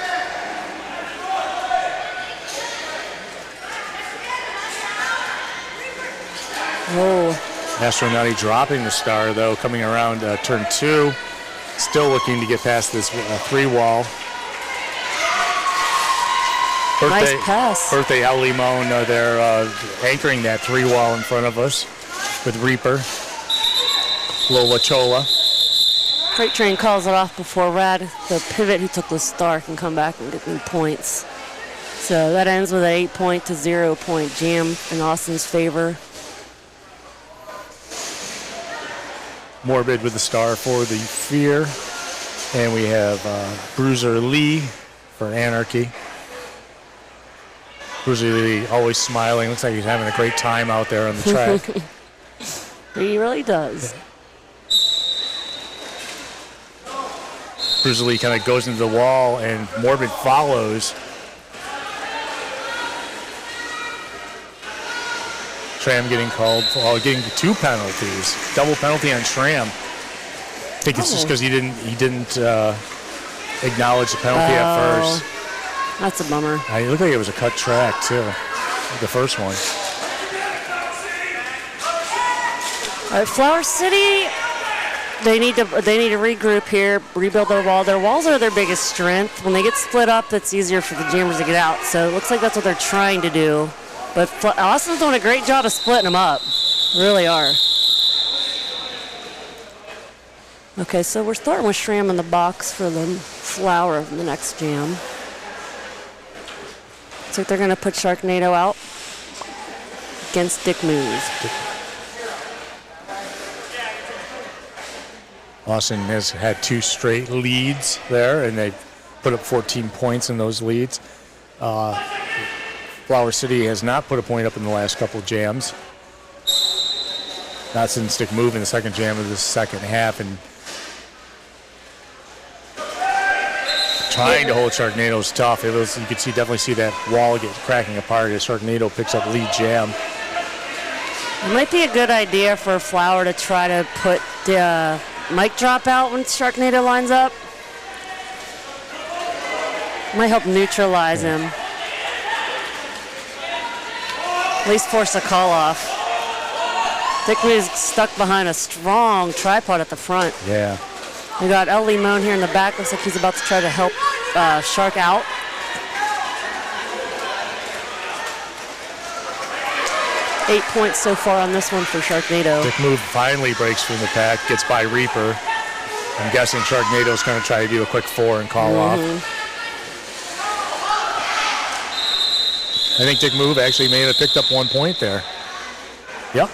Oh. Astronauty dropping the star, though, coming around turn 2. Still looking to get past this 3-wall. Nice pass. Birthday El Limon, they're anchoring that 3-wall in front of us with Reaper. Lola Chola. Freight Train calls it off before Rad, the pivot who took the star, can come back and get them points. So that ends with an 8-point to 0-point jam in Austin's favor. Morbid with the star for the Fear. And we have Bruiser Lee for Anarchy. Bruiser Lee always smiling. Looks like he's having a great time out there on the track. He really does. Yeah. Bruiser Lee kind of goes into the wall, and Morbid follows. Schramm getting called for getting 2 penalties. Double penalty on Schramm. I think it's just because he didn't acknowledge the penalty at first. That's a bummer. It looked like it was a cut track too, the first one. All right, Flower City. They need to regroup here, rebuild their wall. Their walls are their biggest strength. When they get split up, it's easier for the Jammers to get out. So it looks like that's what they're trying to do. But Austin's doing a great job of splitting them up. Really are. Okay, so we're starting with Schramm in the box for the Flower of the next jam. Looks like they're going to put Sharknado out against Dick Moose. Austin has had 2 straight leads there, and they've put up 14 points in those leads. Flower City has not put a point up in the last couple of jams. Not since Dick Move in the second jam of the second half, and trying to hold Sharknado is tough. You could definitely see that wall get cracking apart as Sharknado picks up lead jam. It might be a good idea for Flower to try to put the mic drop out when Sharknado lines up. Might help neutralize him. At least force a call off. Dick Moose stuck behind a strong tripod at the front. Yeah. We got El Limon here in the back. Looks like he's about to try to help Shark out. Eight points so far on this one for Sharknado. Dick Move finally breaks from the pack, gets by Reaper. I'm guessing Sharknado's going to try to do a quick 4 and call off. I think Dick Move actually may have picked up 1 point there. Yep.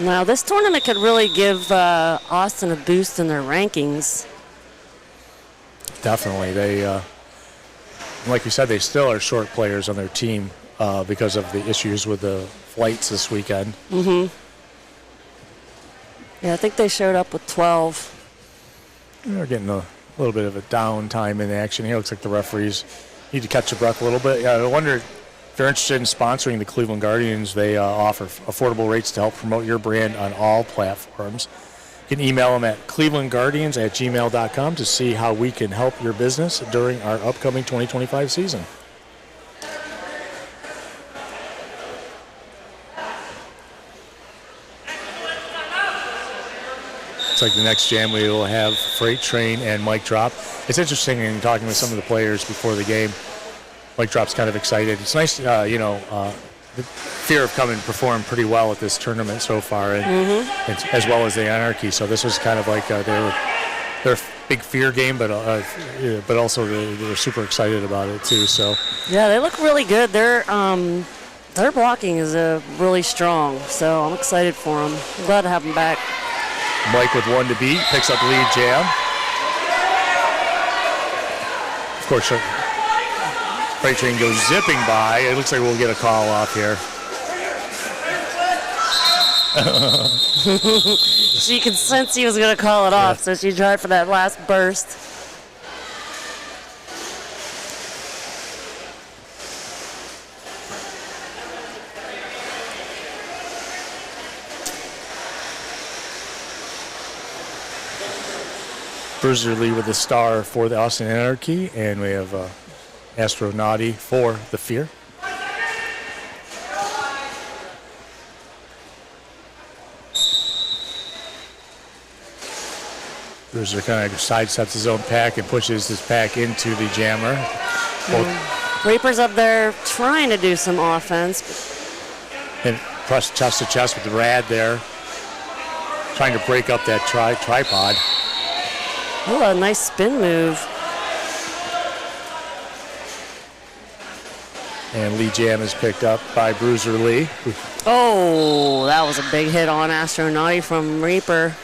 Now, this tournament could really give Austin a boost in their rankings. Definitely. They, like you said, they still are short players on their team because of the issues with the flights this weekend. Yeah, I think they showed up with 12. They're getting a little bit of a downtime in action here. Looks like the referees need to catch their breath a little bit. Yeah, I wonder if they're interested in sponsoring the Cleveland Guardians. They offer affordable rates to help promote your brand on all platforms. You can email them at clevelandguardians@gmail.com to see how we can help your business during our upcoming 2025 season. Looks like the next jam we will have Freight Train and Mic Drop. It's interesting in talking with some of the players before the game. Mic Drop's kind of excited. It's nice, the Fear have come and performed pretty well at this tournament so far, and as well as the Anarchy. So this was kind of like their big Fear game, but also they're super excited about it too. So yeah, they look really good. Their blocking is really strong, so I'm excited for them. I'm glad to have them back. Mike with 1 to beat picks up lead jam. Of course, Freight Train goes zipping by. It looks like we'll get a call off here. She could sense he was going to call it off, so she tried for that last burst. Bruiser Lee with the star for the Austin Anarchy, and we have Astronauti for the Fear. Bruiser kind of sidesteps his own pack and pushes his pack into the jammer. Reaper's up there trying to do some offense. And press chest to chest with the Rad there, trying to break up that tripod. Oh, a nice spin move. And Lee Jam is picked up by Bruiser Lee. Oh, that was a big hit on Astronauty from Reaper.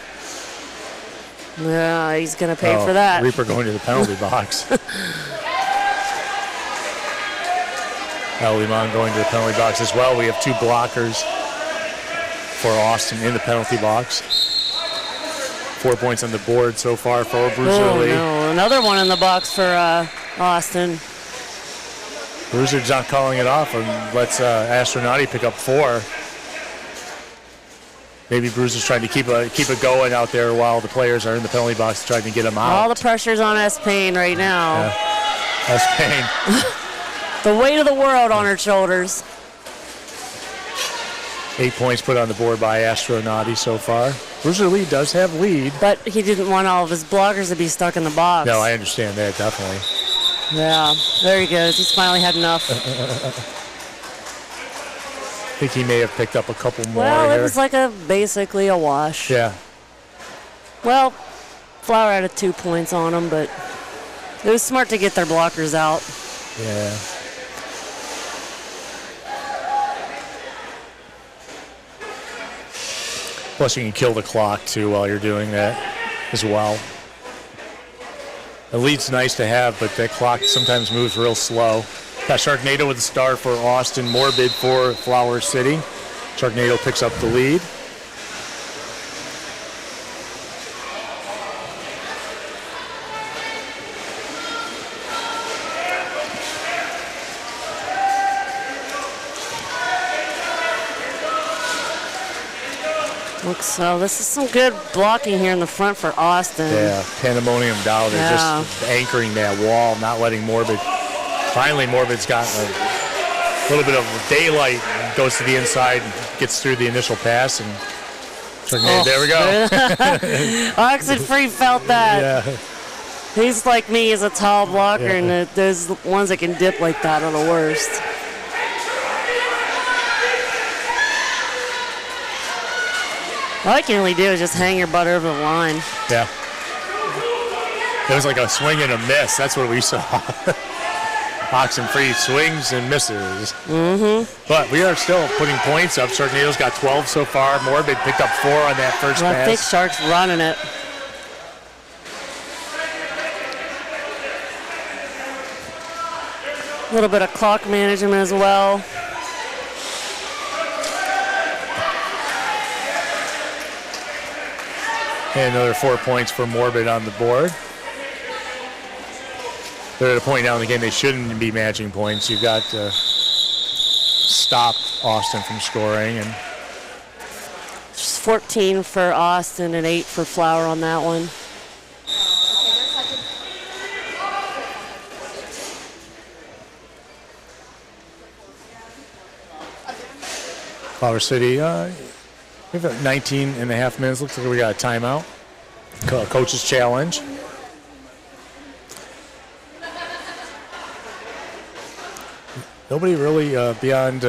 Yeah, he's going to pay for that. Reaper going to the penalty box. Limon going to the penalty box as well. We have 2 blockers for Austin in the penalty box. 4 points on the board so far for Bruiser Lee. No, another one in the box for Austin. Bruiser's not calling it off and lets Astronauti pick up 4. Maybe Bruiser's trying to keep it going out there while the players are in the penalty box trying to get them out. All the pressure's on S. Payne right now. Yeah. S. Payne. The weight of the world on her shoulders. 8 points put on the board by Astronauti so far. Bruiser Lee does have lead. But he didn't want all of his blockers to be stuck in the box. No, I understand that, definitely. Yeah, there he goes. He's finally had enough. I think he may have picked up a couple more Well, here. it was like basically a wash. Yeah. Well, Flower had 2 points on him, but it was smart to get their blockers out. Yeah. Plus, you can kill the clock, too, while you're doing that as well. The lead's nice to have, but that clock sometimes moves real slow. Got Sharknado with the star for Austin, Morbid for Flower City. Sharknado picks up the lead. This is some good blocking here in the front for Austin. Yeah, Pandemonium down. They're just anchoring that wall, not letting Morbid. Finally, Morbid's got a little bit of daylight and goes to the inside and gets through the initial pass. And there we go. Oxen Free felt that. Yeah. He's like me, he's a tall blocker, and those ones that can dip like that are the worst. All you can really do is just hang your butt over the line. Yeah. It was like a swing and a miss. That's what we saw. Oxenfree swings and misses. But we are still putting points up. Sharknado's got 12 so far. Morbid picked up 4 on that first pass. I think Shark's running it. A little bit of clock management as well. And another 4 points for Morbid on the board. They're at a point now in the game they shouldn't be matching points. You've got to stop Austin from scoring. And 14 for Austin and 8 for Flower on that one. Flower City, we've got 19 and a half minutes. Looks like we got a timeout. Coach's challenge. Nobody really beyond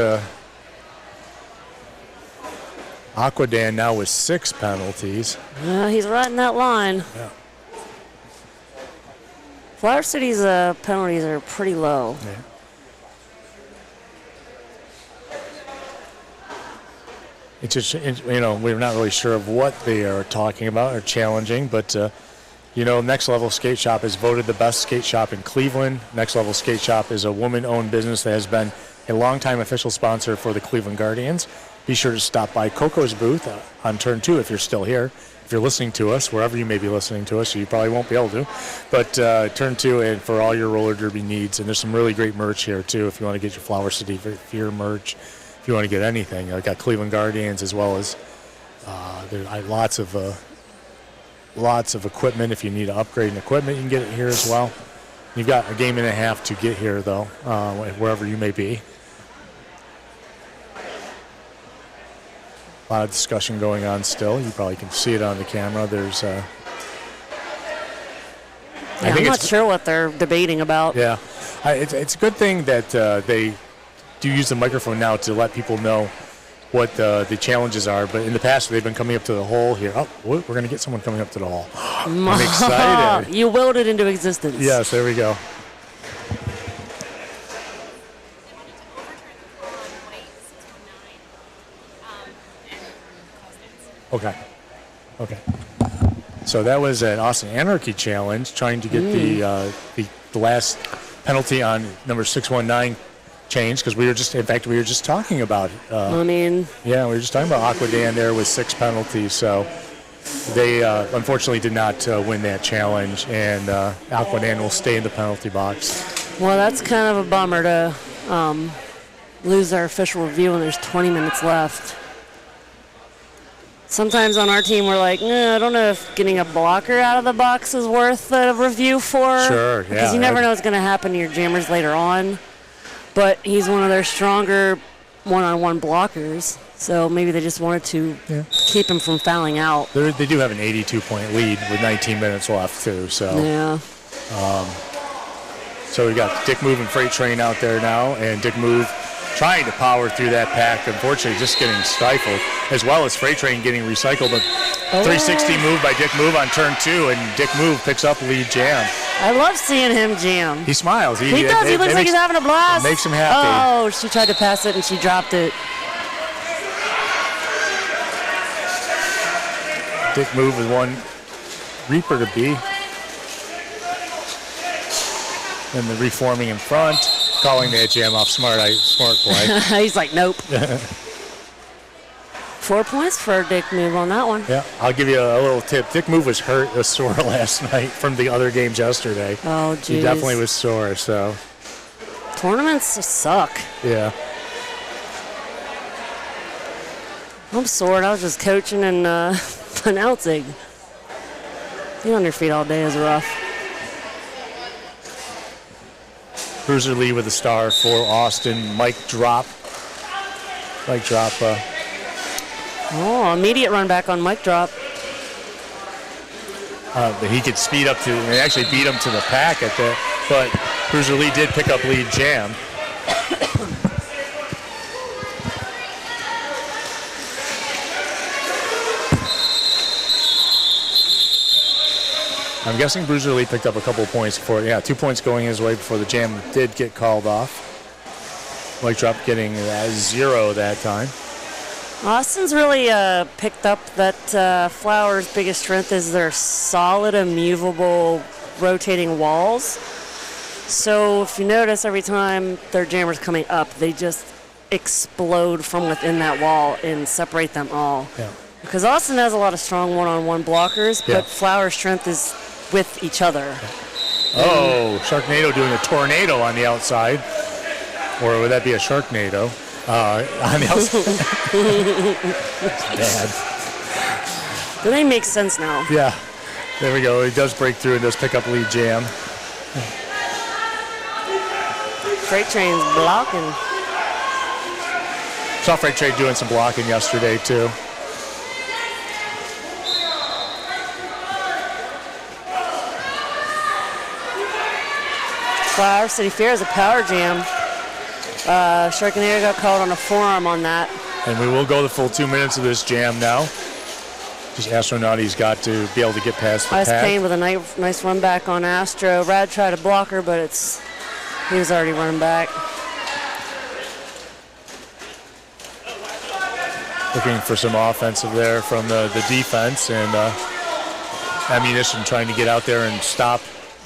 Aquadan now with 6 penalties. Yeah, he's right in that line. Yeah. Flower City's penalties are pretty low. Yeah. It's just, we're not really sure of what they are talking about or challenging, but, Next Level Skate Shop is voted the best skate shop in Cleveland. Next Level Skate Shop is a woman-owned business that has been a longtime official sponsor for the Cleveland Guardians. Be sure to stop by Coco's booth on Turn 2 if you're still here. If you're listening to us, wherever you may be listening to us, you probably won't be able to. But Turn 2 and for all your roller derby needs. And there's some really great merch here, too, if you want to get your Flower City Fear merch. If you want to get anything, I've got Cleveland Guardians as well as lots of equipment. If you need to upgrade an equipment, you can get it here as well. You've got a game and a half to get here, though, wherever you may be. A lot of discussion going on still. You probably can see it on the camera. There's I'm not sure what they're debating about. Yeah. It's a good thing that they do use the microphone now to let people know what the challenges are. But in the past, they've been coming up to the hole here. Oh, we're going to get someone coming up to the hole. I'm excited. You willed it into existence. Yes, there we go. Okay. So that was an Austin Anarchy challenge, trying to get the last penalty on number 619 changed, because we were just talking about it. We were just talking about Aquadan there with 6 penalties. So they unfortunately did not win that challenge, and Aquadan will stay in the penalty box. Well, that's kind of a bummer to lose our official review when there's 20 minutes left. Sometimes on our team we're like, I don't know if getting a blocker out of the box is worth a review for. Sure, yeah. Because you never know what's going to happen to your jammers later on. But he's one of their stronger one-on-one blockers, so maybe they just wanted to keep him from fouling out. They do have an 82-point lead with 19 minutes left, too. So yeah. So we got Dick Move and Freight Train out there now, and Dick Move trying to power through that pack, unfortunately just getting stifled, as well as Freight Train getting recycled. A 360 move by Dick Move on turn 2, and Dick Move picks up lead jam. I love seeing him jam. He smiles. He does. He looks like he's having a blast. It makes him happy. Oh, she tried to pass it and she dropped it. Dick Move with one Reaper to be. And the reforming in front, calling that jam off smart play. He's like, nope. 4 points for Dick Move on that one. Yeah, I'll give you a little tip. Dick Move was sore last night from the other games yesterday. Oh, geez. He definitely was sore, so. Tournaments suck. Yeah. I'm sore. I was just coaching and announcing. Being on your feet all day is rough. Bruiser Lee with a star for Austin. Mike Drop. Immediate run back on Mike Drop. But he could speed up and actually beat him to the pack at that. But Bruiser Lee did pick up lead jam. I'm guessing Bruiser Lee picked up a couple of points before. Yeah, 2 points going his way before the jam did get called off. Mike Drop getting 0 that time. Austin's really picked up that Flowers' biggest strength is their solid, immovable, rotating walls. So if you notice, every time their jammer's coming up, they just explode from within that wall and separate them all. Yeah. Because Austin has a lot of strong one-on-one blockers, but Flowers' strength is with each other. Oh, Sharknado doing a tornado on the outside. Or would that be a Sharknado? On the outside. That's bad. Do they make sense now? Yeah. There we go. He does break through and does pick up lead jam. Freight Train's blocking. Saw Freight Train doing some blocking yesterday, too. Flower City Fair is a power jam. Sharknado got called on a forearm on that. And we will go the full 2 minutes of this jam now. Just Astronauti's got to be able to get past the Ice pack. Payne with a nice run back on Astro. Rad tried to block her, but he was already running back. Looking for some offensive there from the defense, and Ammunition trying to get out there and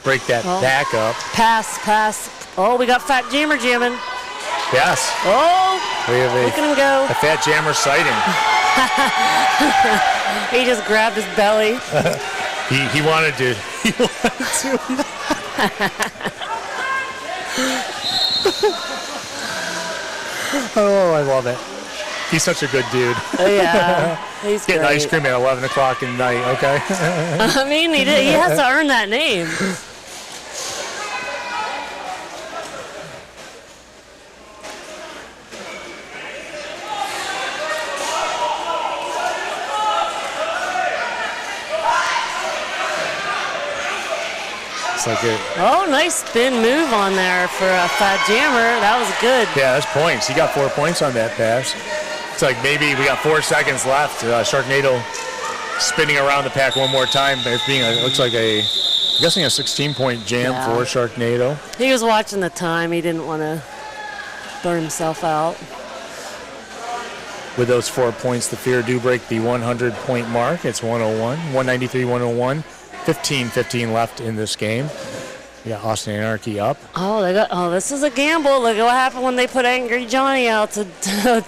break that back up. Pass. Oh, we got Fat Jammer jamming. Yes. Oh, we have look at him go. A Fat Jammer sighting. He just grabbed his belly. He wanted to. Oh, I love it. He's such a good dude. Yeah, he's getting great. ice cream at 11 o'clock at night, okay? I mean, he has to earn that name. Oh, nice spin move on there for a Fat Jammer. That was good. Yeah, that's points. He got 4 points on that pass. It's like maybe we got 4 seconds left. Sharknado spinning around the pack one more time. It looks like I'm guessing a 16-point jam for Sharknado. He was watching the time. He didn't want to burn himself out. with those 4 points, the Fear do break the 100-point mark. It's 101, 193-101, 15-15 left in this game. We got Austin Anarchy up. Oh, this is a gamble. Look at what happened when they put Angry Johnny out to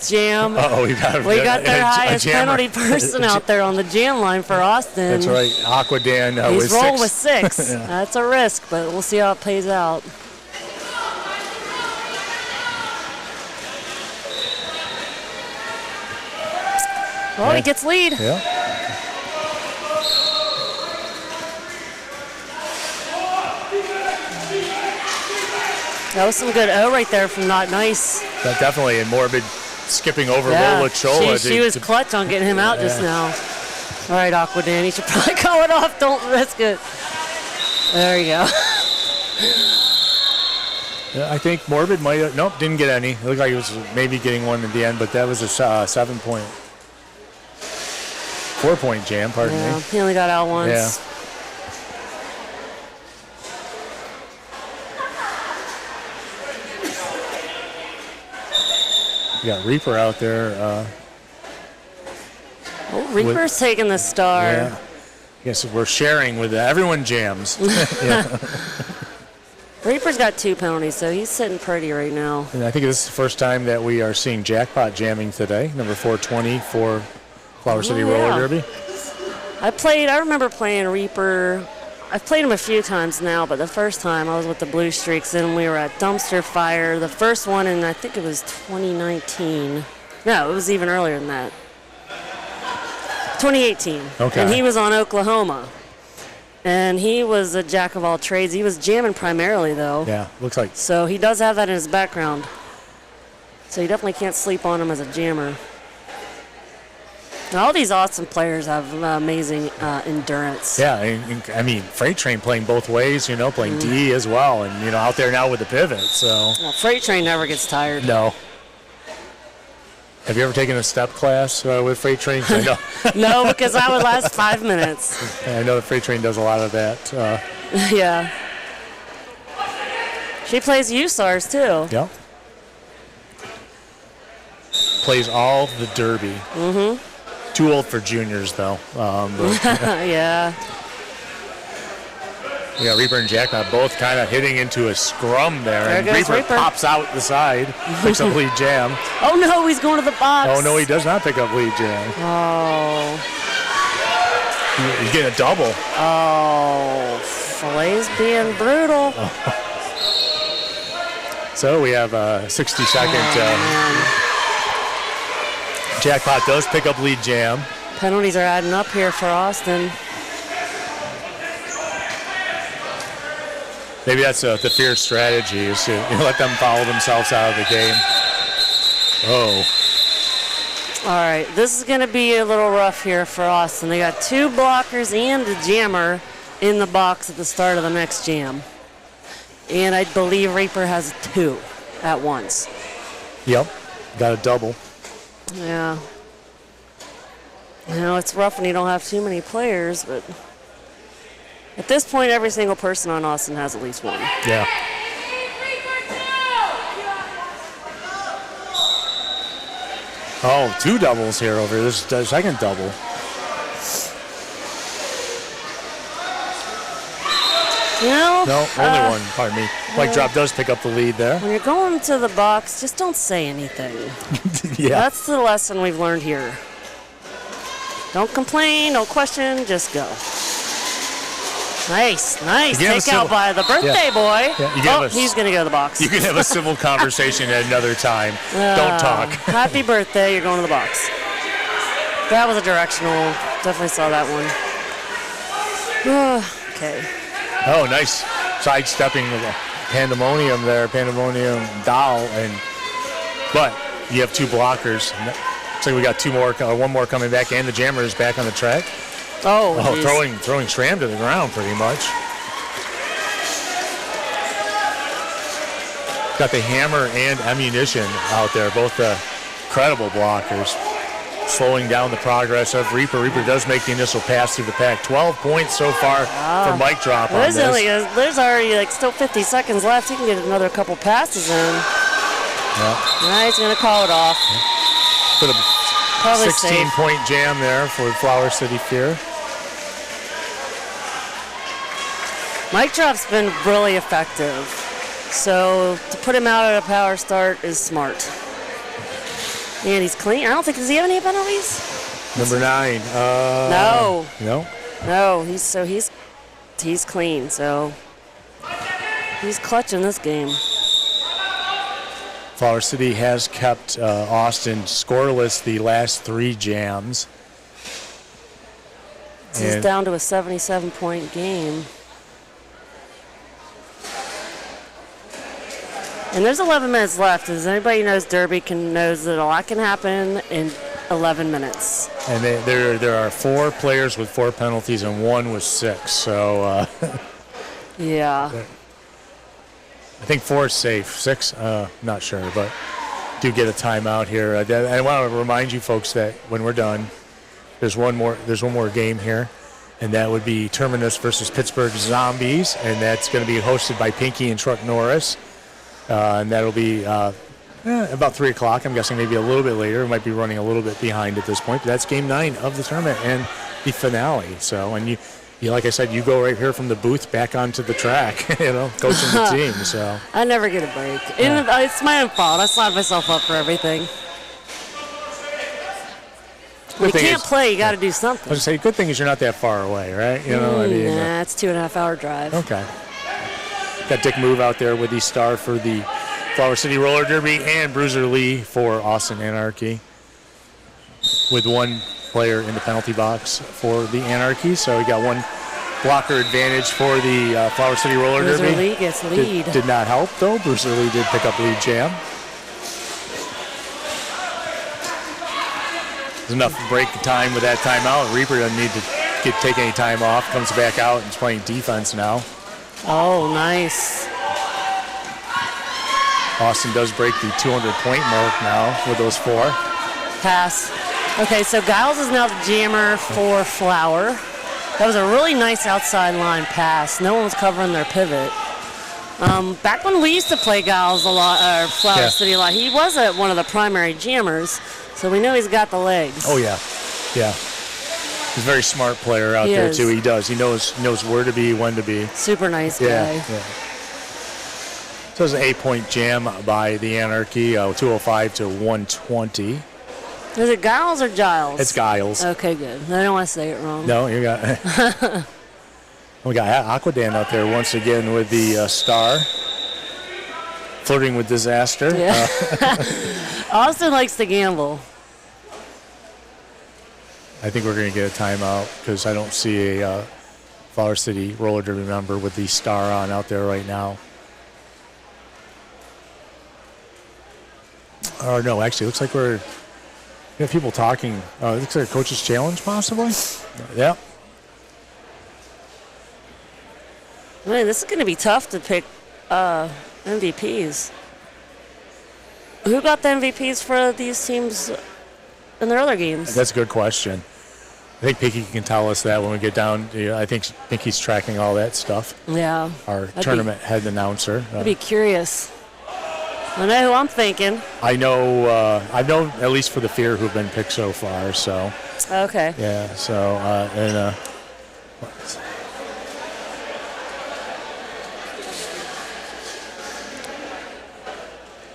jam. We got their highest penalty person out there on the jam line for Austin. That's right. Aquadan He's rolling with 6. Yeah. That's a risk, but we'll see how it plays out. Well, he gets lead. Yeah. That was some good O right there from Not Nice. That definitely, and Morbid skipping over Lola Chola. She was clutch on getting him out just now. All right, Aquadan, you should probably call it off. Don't risk it. There you go. Yeah, I think Morbid might have, nope, didn't get any. It looked like he was maybe getting one at the end, but that was a 4-point jam, pardon me. He only got out once. Yeah. You got Reaper out there. Reaper's taking the star. Yeah. Yes, we're sharing with everyone jams. Yeah. Reaper's got 2 penalties, so he's sitting pretty right now. And I think this is the first time that we are seeing Jackpot jamming today. Number 420 for Flower City Roller Derby. I remember playing Reaper. I've played him a few times now, but the first time I was with the Blue Streaks and we were at Dumpster Fire. The first one, and I think it was 2019. No, it was even earlier than that. 2018. Okay. And he was on Oklahoma. And he was a jack of all trades. He was jamming primarily, though. Yeah, looks like. So he does have that in his background. So you definitely can't sleep on him as a jammer. All these awesome players have amazing endurance. Yeah, I mean, Freight Train playing both ways, playing D as well, and, out there now with the pivot, so. Well, Freight Train never gets tired. No. Have you ever taken a step class with Freight Train? No. No, because that would last 5 minutes. I know the Freight Train does a lot of that. Yeah. She plays USARs, too. Yeah. Plays all the Derby. Mm-hmm. Too old for juniors, though. Yeah. We got Reaper and Jackpot both kind of hitting into a scrum there. And Reaper pops out the side, picks up lead jam. Oh, no, he's going to the box. Oh, no, he does not pick up lead jam. Oh. He's getting a double. Oh, Flay's being brutal. Oh. So we have a 60-second. Jackpot does pick up lead jam. Penalties are adding up here for Austin. Maybe that's the Fear strategy, is to let them follow themselves out of the game. Oh. All right, this is going to be a little rough here for Austin. They got 2 blockers and a jammer in the box at the start of the next jam. And I believe Reaper has 2 at once. Yep, got a double. Yeah. It's rough when you don't have too many players, but at this point, every single person on Austin has at least one. Yeah. Oh, 2 doubles here over this second double. No, only one, pardon me. Mike Drop does pick up the lead there. When you're going to the box, just don't say anything. Yeah. That's the lesson we've learned here. Don't complain, don't question, just go. Nice. Take out by the birthday boy. Yeah, he's going to go to the box. You can have a civil conversation at another time. Don't talk. Happy birthday, you're going to the box. That was a directional. Definitely saw that one. Okay. Oh, nice sidestepping the Pandemonium there, Pandemonium Doll, but you have 2 blockers. Looks like we got 2 more, one more coming back, and the jammer is back on the track. Oh, throwing Schramm to the ground pretty much. Got the hammer and ammunition out there, both credible blockers. Slowing down the progress of Reaper. Reaper does make the initial pass through the pack. 12 points so far for Mike Drop on this. There's already still 50 seconds left. He can get another couple passes in. Yeah. He's going to call it off. Probably safe. 16-point jam there for Flower City Fear. Mic drop's been really effective. So to put him out at a power start is smart. And he's clean. I don't think, does he have any penalties? Number 9. No. No? No, he's clean, so he's clutching this game. Flower City has kept Austin scoreless the last 3 jams. This is down to a 77-point game. And there's 11 minutes left. As anybody who knows Derby knows that a lot can happen in 11 minutes. And there are 4 players with 4 penalties and 1 with 6. So yeah. I think 4 is safe. 6, not sure, but do get a timeout here. I want to remind you folks that when we're done, there's one more game here, and that would be Terminus versus Pittsburgh Zombies, and that's going to be hosted by Pinky and Truck Norris. And that'll be about 3 o'clock. I'm guessing maybe a little bit later. It might be running a little bit behind at this point. But that's game 9 of the tournament and the finale. So, and you like I said, you go right here from the booth back onto the track, coaching the team. So I never get a break. It's my own fault. I signed myself up for everything. When you can't play, you got to do something. I was going to say, good thing is you're not that far away, right? Nah, it's 2.5 hour drive. Okay. Got Dick Move out there with the star for the Flower City Roller Derby and Bruiser Lee for Austin Anarchy, with 1 player in the penalty box for the Anarchy. So we got 1 blocker advantage for the Flower City Roller Bruiser Derby. Lee gets lead. Did not help, though. Bruiser Lee did pick up lead jam. There's enough break time with that timeout. Reaper doesn't need to take any time off. Comes back out and is playing defense now. Oh, nice. Austin does break the 200-point mark now with those 4. Pass. Okay, so Giles is now the jammer for Flower. That was a really nice outside line pass. No one was covering their pivot. Back when we used to play Giles a lot, or Flower City a lot, he was one of the primary jammers, so we know he's got the legs. Oh, yeah. Yeah. He's a very smart player out there, too. He does. He knows where to be, when to be. Super nice guy. Yeah. So it's an 8-point jam by the Anarchy, 205 to 120. Is it Giles or Giles? It's Giles. Okay, good. I don't want to say it wrong. No, you got we got Aquadan out there once again with the star. Flirting with disaster. Yeah. Austin likes to gamble. I think we're going to get a timeout because I don't see a Flower City Roller Derby member with the star on out there right now. Or no, actually, it looks like we have people talking. It looks like a coach's challenge, possibly. Yeah. Man, this is going to be tough to pick MVPs. Who got the MVPs for these teams in their other games? That's a good question. I think Pinky can tell us that when we get down. I think Pinky's tracking all that stuff. Yeah. Our tournament head announcer. I'd be curious. I know who I'm thinking. I know at least for the Fear who've been picked so far. So. Okay. Yeah. So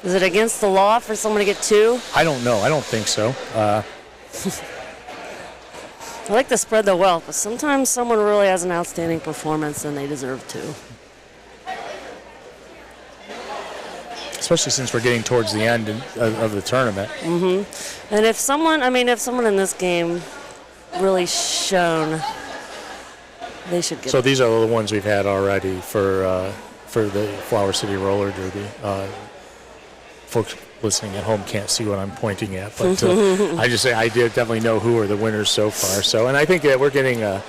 Is it against the law for someone to get 2? I don't know. I don't think so. I like to spread the wealth, but sometimes someone really has an outstanding performance and they deserve 2. Especially since we're getting towards the end of the tournament. Mm-hmm. And if someone in this game really shown, they should get. So these are the ones we've had already for the Flower City Roller Derby. Folks listening at home can't see what I'm pointing at, but I just say I did definitely know who are the winners so far. So, and I think that we're getting a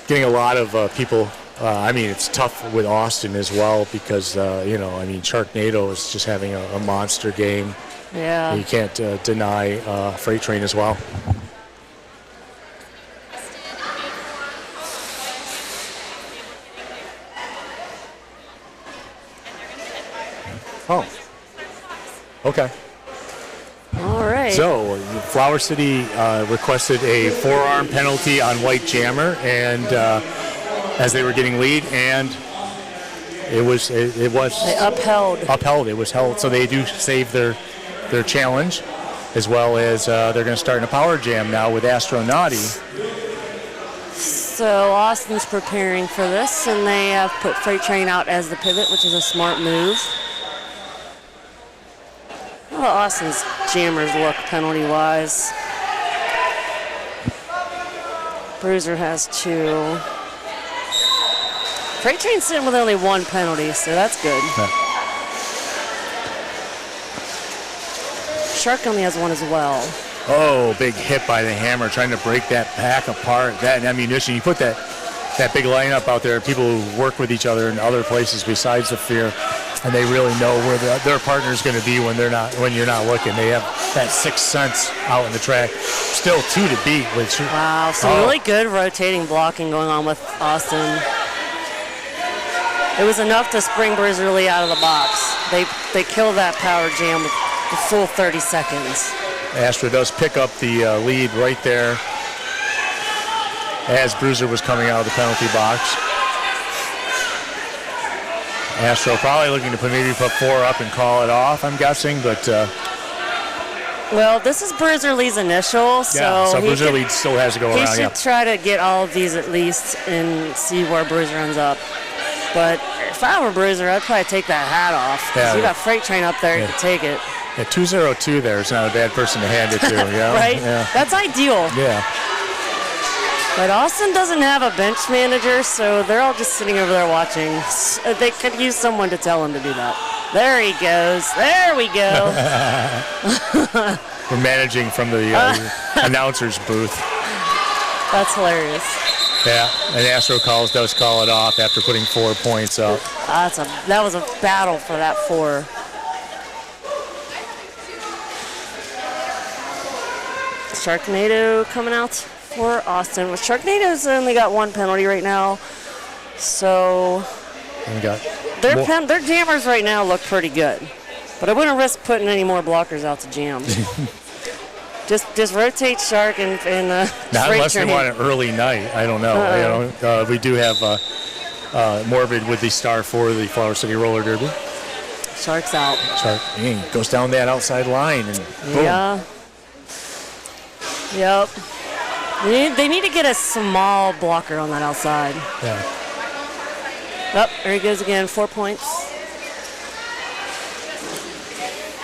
lot of people. It's tough with Austin as well because Sharknado is just having a monster game. Yeah. You can't deny Freight Train as well. Oh. Okay. All right. right. So, Flower City requested a forearm penalty on White Jammer, and as they were getting lead, and it was They upheld. It was held, so they do save their challenge, as well as they're going to start in a power jam now with Astronauty. So Austin's preparing for this, and they have put Freight Train out as the pivot, which is a smart move. How about Austin's jammers look penalty-wise? Bruiser has 2. Freight Train's sitting with only 1 penalty, so that's good. Yeah. Shark only has 1 as well. Oh, big hit by the hammer, trying to break that pack apart. That ammunition, you put that big lineup out there, people who work with each other in other places besides the Fear, and they really know where their partner's going to be when you're not looking. They have that sixth sense out in the track. Still 2 to beat. Wow, some really good rotating blocking going on with Austin. It was enough to spring Bruiser Lee out of the box. They killed that power jam with the full 30 seconds. Astro does pick up the lead right there as Bruiser was coming out of the penalty box. Astro probably looking to maybe put 4 up and call it off, I'm guessing, but... well, this is Bruiser Lee's initial, so Bruiser Lee still has to go around. He should try to get all of these at least and see where Bruiser ends up. But if I were Bruiser, I'd probably take that hat off. Because you got Freight Train up there, you can take it. Yeah, 202 there is not a bad person to hand it to. Yeah? Right? Yeah. That's ideal. Yeah. But Austin doesn't have a bench manager, so they're all just sitting over there watching. They could use someone to tell him to do that. There he goes. There we go. We're managing from the announcer's booth. That's hilarious. Yeah, and Astro does call it off after putting 4 points up. That was a battle for that 4. Sharknado coming out for Austin. Well, Sharknado's only got 1 penalty right now, so their jammers right now look pretty good. But I wouldn't risk putting any more blockers out to jam. just rotate Shark and not unless they want an early night. I don't know. We do have Morbid with the star for the Flower City Roller Derby. Shark's out. Shark goes down that outside line and boom. Yeah. Yep. They need to get a small blocker on that outside. Yeah. Oh, there he goes again. 4 points.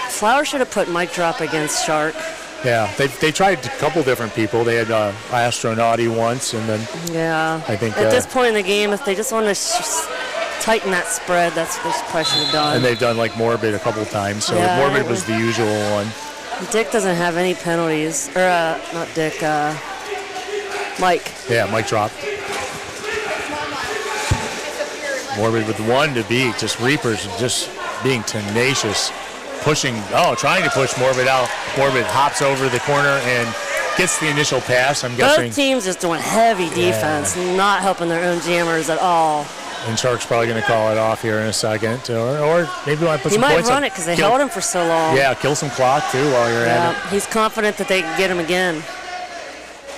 Flower should have put mic drop against Shark. Yeah, they tried a couple different people. They had Astronauty once, and then I think at this point in the game, if they just want to tighten that spread, that's what they probably should have done. And they've done like Morbid a couple times, so Morbid was the usual one. Dick doesn't have any penalties, or not Dick, Mike. Yeah, Mike drop. Morbid with 1 to beat, just Reapers just being tenacious. Trying to push Morbid out. Morbid hops over the corner and gets the initial pass, I'm guessing. Both teams just doing heavy defense, not helping their own jammers at all. And Shark's probably going to call it off here in a second. Or maybe want to put some points up. He might run it because they held him for so long. Yeah, kill some clock, too, while you're at it. He's confident that they can get him again.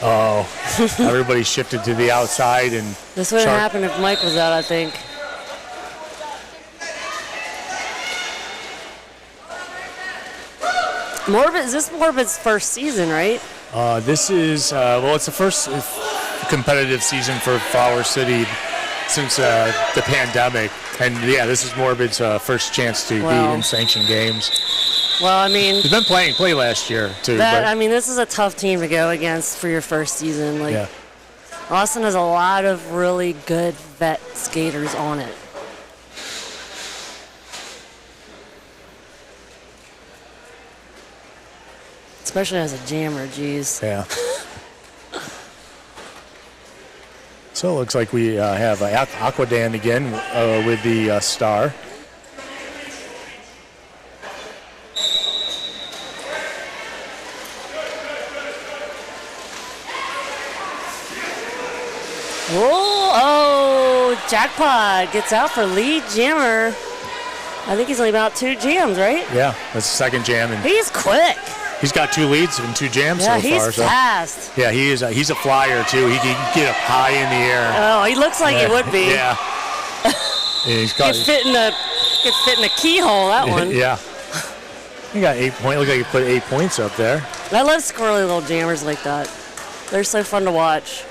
Oh, everybody shifted to the outside. And this wouldn't happen if Mike was out, I think. Is this Morbid's first season, right? This is, it's the first competitive season for Flower City since the pandemic. And, this is Morbid's first chance to be in sanctioned games. Well, I mean... They've been play last year, too. This is a tough team to go against for your first season. Austin has a lot of really good vet skaters on it. Especially as a jammer, geez. Yeah. So it looks like we have Aquadan again with the star. Jackpot gets out for lead jammer. I think he's only about 2 jams, right? Yeah, that's the second jam. And he's quick. He's got 2 leads and 2 jams so far. He's fast. Yeah, he is. He's a flyer too. He can get up high in the air. Oh, he looks like he would be. Yeah. He's got. Could fit in a keyhole. That one. Yeah. He got 8 points. Look like he put 8 points up there. I love squirrely little jammers like that. They're so fun to watch.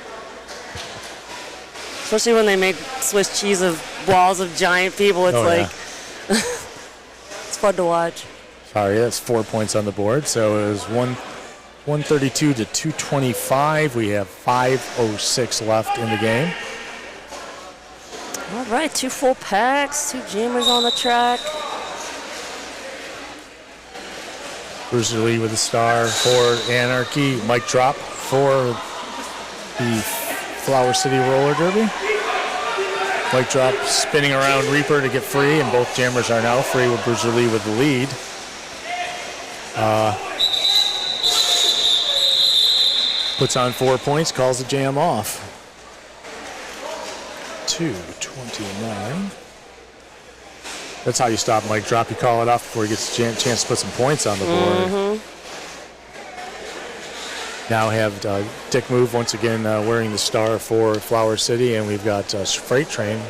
Especially when they make Swiss cheese of walls of giant people. It's it's fun to watch. Sorry, that's 4 points on the board. So it was 132 to 225. We have 5:06 left in the game. All right, 2 full packs, 2 jammers on the track. Bruiser Lee with a star for Anarchy. Mic drop for the Flower City Roller Derby. Mic drop spinning around Reaper to get free, and both jammers are now free with Bruiser Lee with the lead. Puts on 4 points, calls the jam off. 2:29. That's how you stop mic drop. You call it off before he gets a chance to put some points on the board. Now have Dick Move once again wearing the star for Flower City, and we've got Freight Train.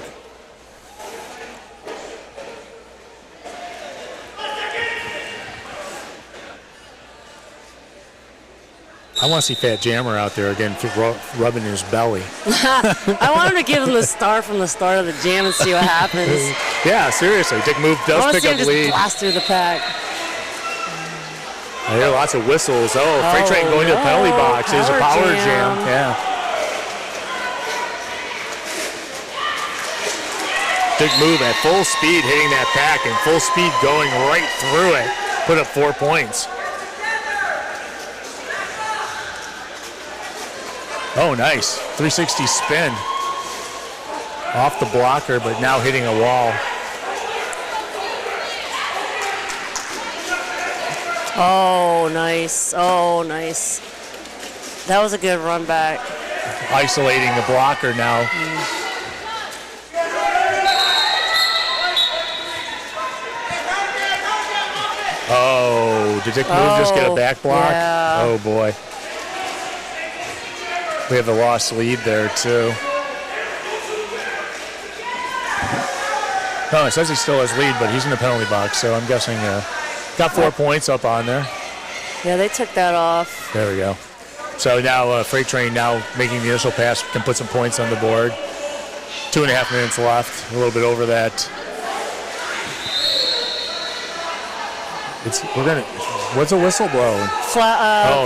I want to see Fat Jammer out there again, rubbing his belly. I want him to give him the star from the start of the jam and see what happens. Yeah, seriously. Dick Move does pick up just lead. Blast through the pack. I hear lots of whistles. Freight Train going to the penalty box. There's a power jam. Yeah. Dick Move at full speed hitting that pack and full speed going right through it. Put up 4 points. Oh, nice. 360 spin. Off the blocker, but now hitting a wall. Oh, nice. Oh, nice. That was a good run back. Isolating the blocker now. Oh, did Dick Move just get a back block? Yeah. Oh, boy. We have a lost lead there, too. No, it says he still has lead, but he's in the penalty box, so I'm guessing got 4 points up on there. Yeah, they took that off. There we go. So now Freight Train now making the initial pass can put some points on the board. 2.5 minutes left, a little bit over that. What's a whistle blow?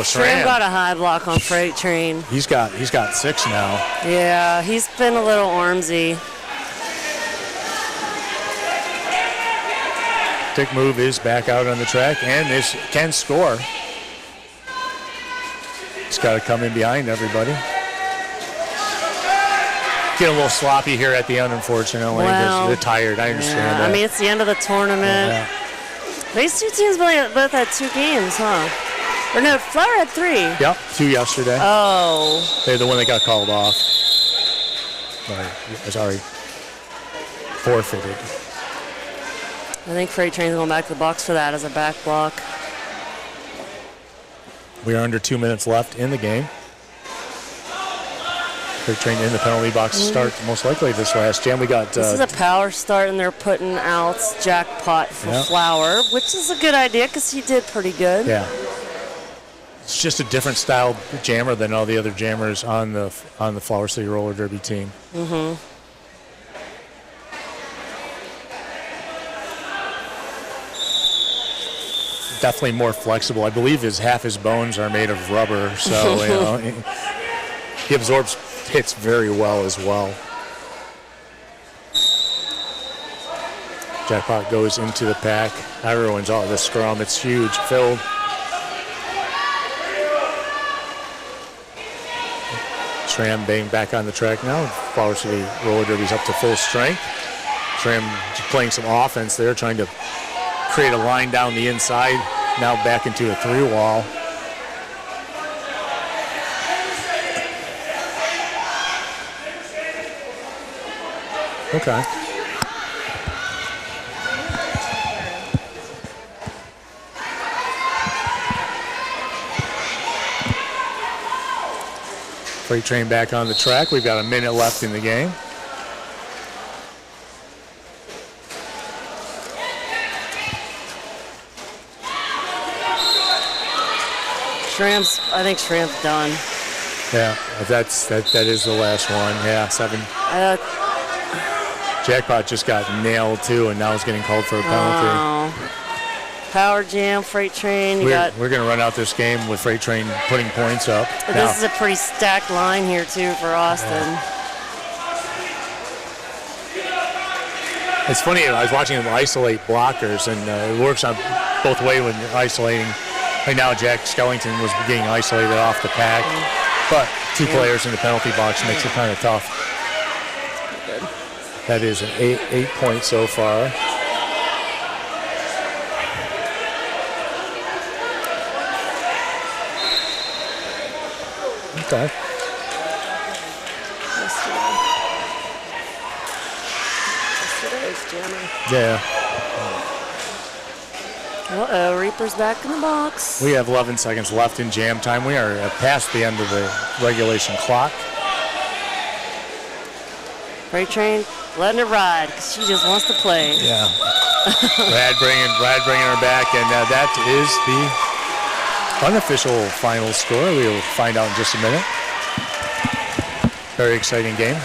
Schramm got a high block on Freight Train. He's got 6 now. Yeah, he's been a little armsy. Dick Move is back out on the track and can score. He's got to come in behind everybody. Getting a little sloppy here at the end, unfortunately. Well, they're tired. I understand that. I mean, it's the end of the tournament. Yeah. These two teams both had 2 games, huh? Or no, Flower had 3. Yep, 2 yesterday. Oh. They're the one that got called off. Sorry. Forfeited. I think Freight Train's going back to the box for that as a back block. We are under 2 minutes left in the game. Freight Train in the penalty box to start most likely this last jam. We got. This is a power start, and they're putting out Jackpot for Flower, which is a good idea because he did pretty good. Yeah. It's just a different style jammer than all the other jammers on the Flower City Roller Derby team. Mm-hmm. Definitely more flexible. I believe half his bones are made of rubber, so he absorbs hits very well as well. Jackpot goes into the pack. Everyone's the scrum. It's huge, filled. Schramm being back on the track now. Flower City Roller Derby's up to full strength. Schramm playing some offense there, trying to create a line down the inside. Now back into a 3-wall. Okay. Freight Train back on the track. We've got a minute left in the game. I think Shrimp's done. Yeah, that is the last one. Yeah, 7. Jackpot just got nailed too, and now is getting called for a penalty. Power Jam, Freight Train. We're going to run out this game with Freight Train putting points up. This is a pretty stacked line here too for Austin. Yeah. It's funny, I was watching them isolate blockers, and it works on both ways when you're isolating. Right now, Jack Skellington was getting isolated off the pack, but 2 players in the penalty box makes it kind of tough. Good. That is an 8 point so far. Okay. Yesterday's jammer. Yeah. Uh-oh, Reaper's back in the box. We have 11 seconds left in jam time. We are past the end of the regulation clock. Freight Train letting it ride because she just wants to play. Yeah. Brad bringing her back, and that is the unofficial final score. We will find out in just a minute. Very exciting game.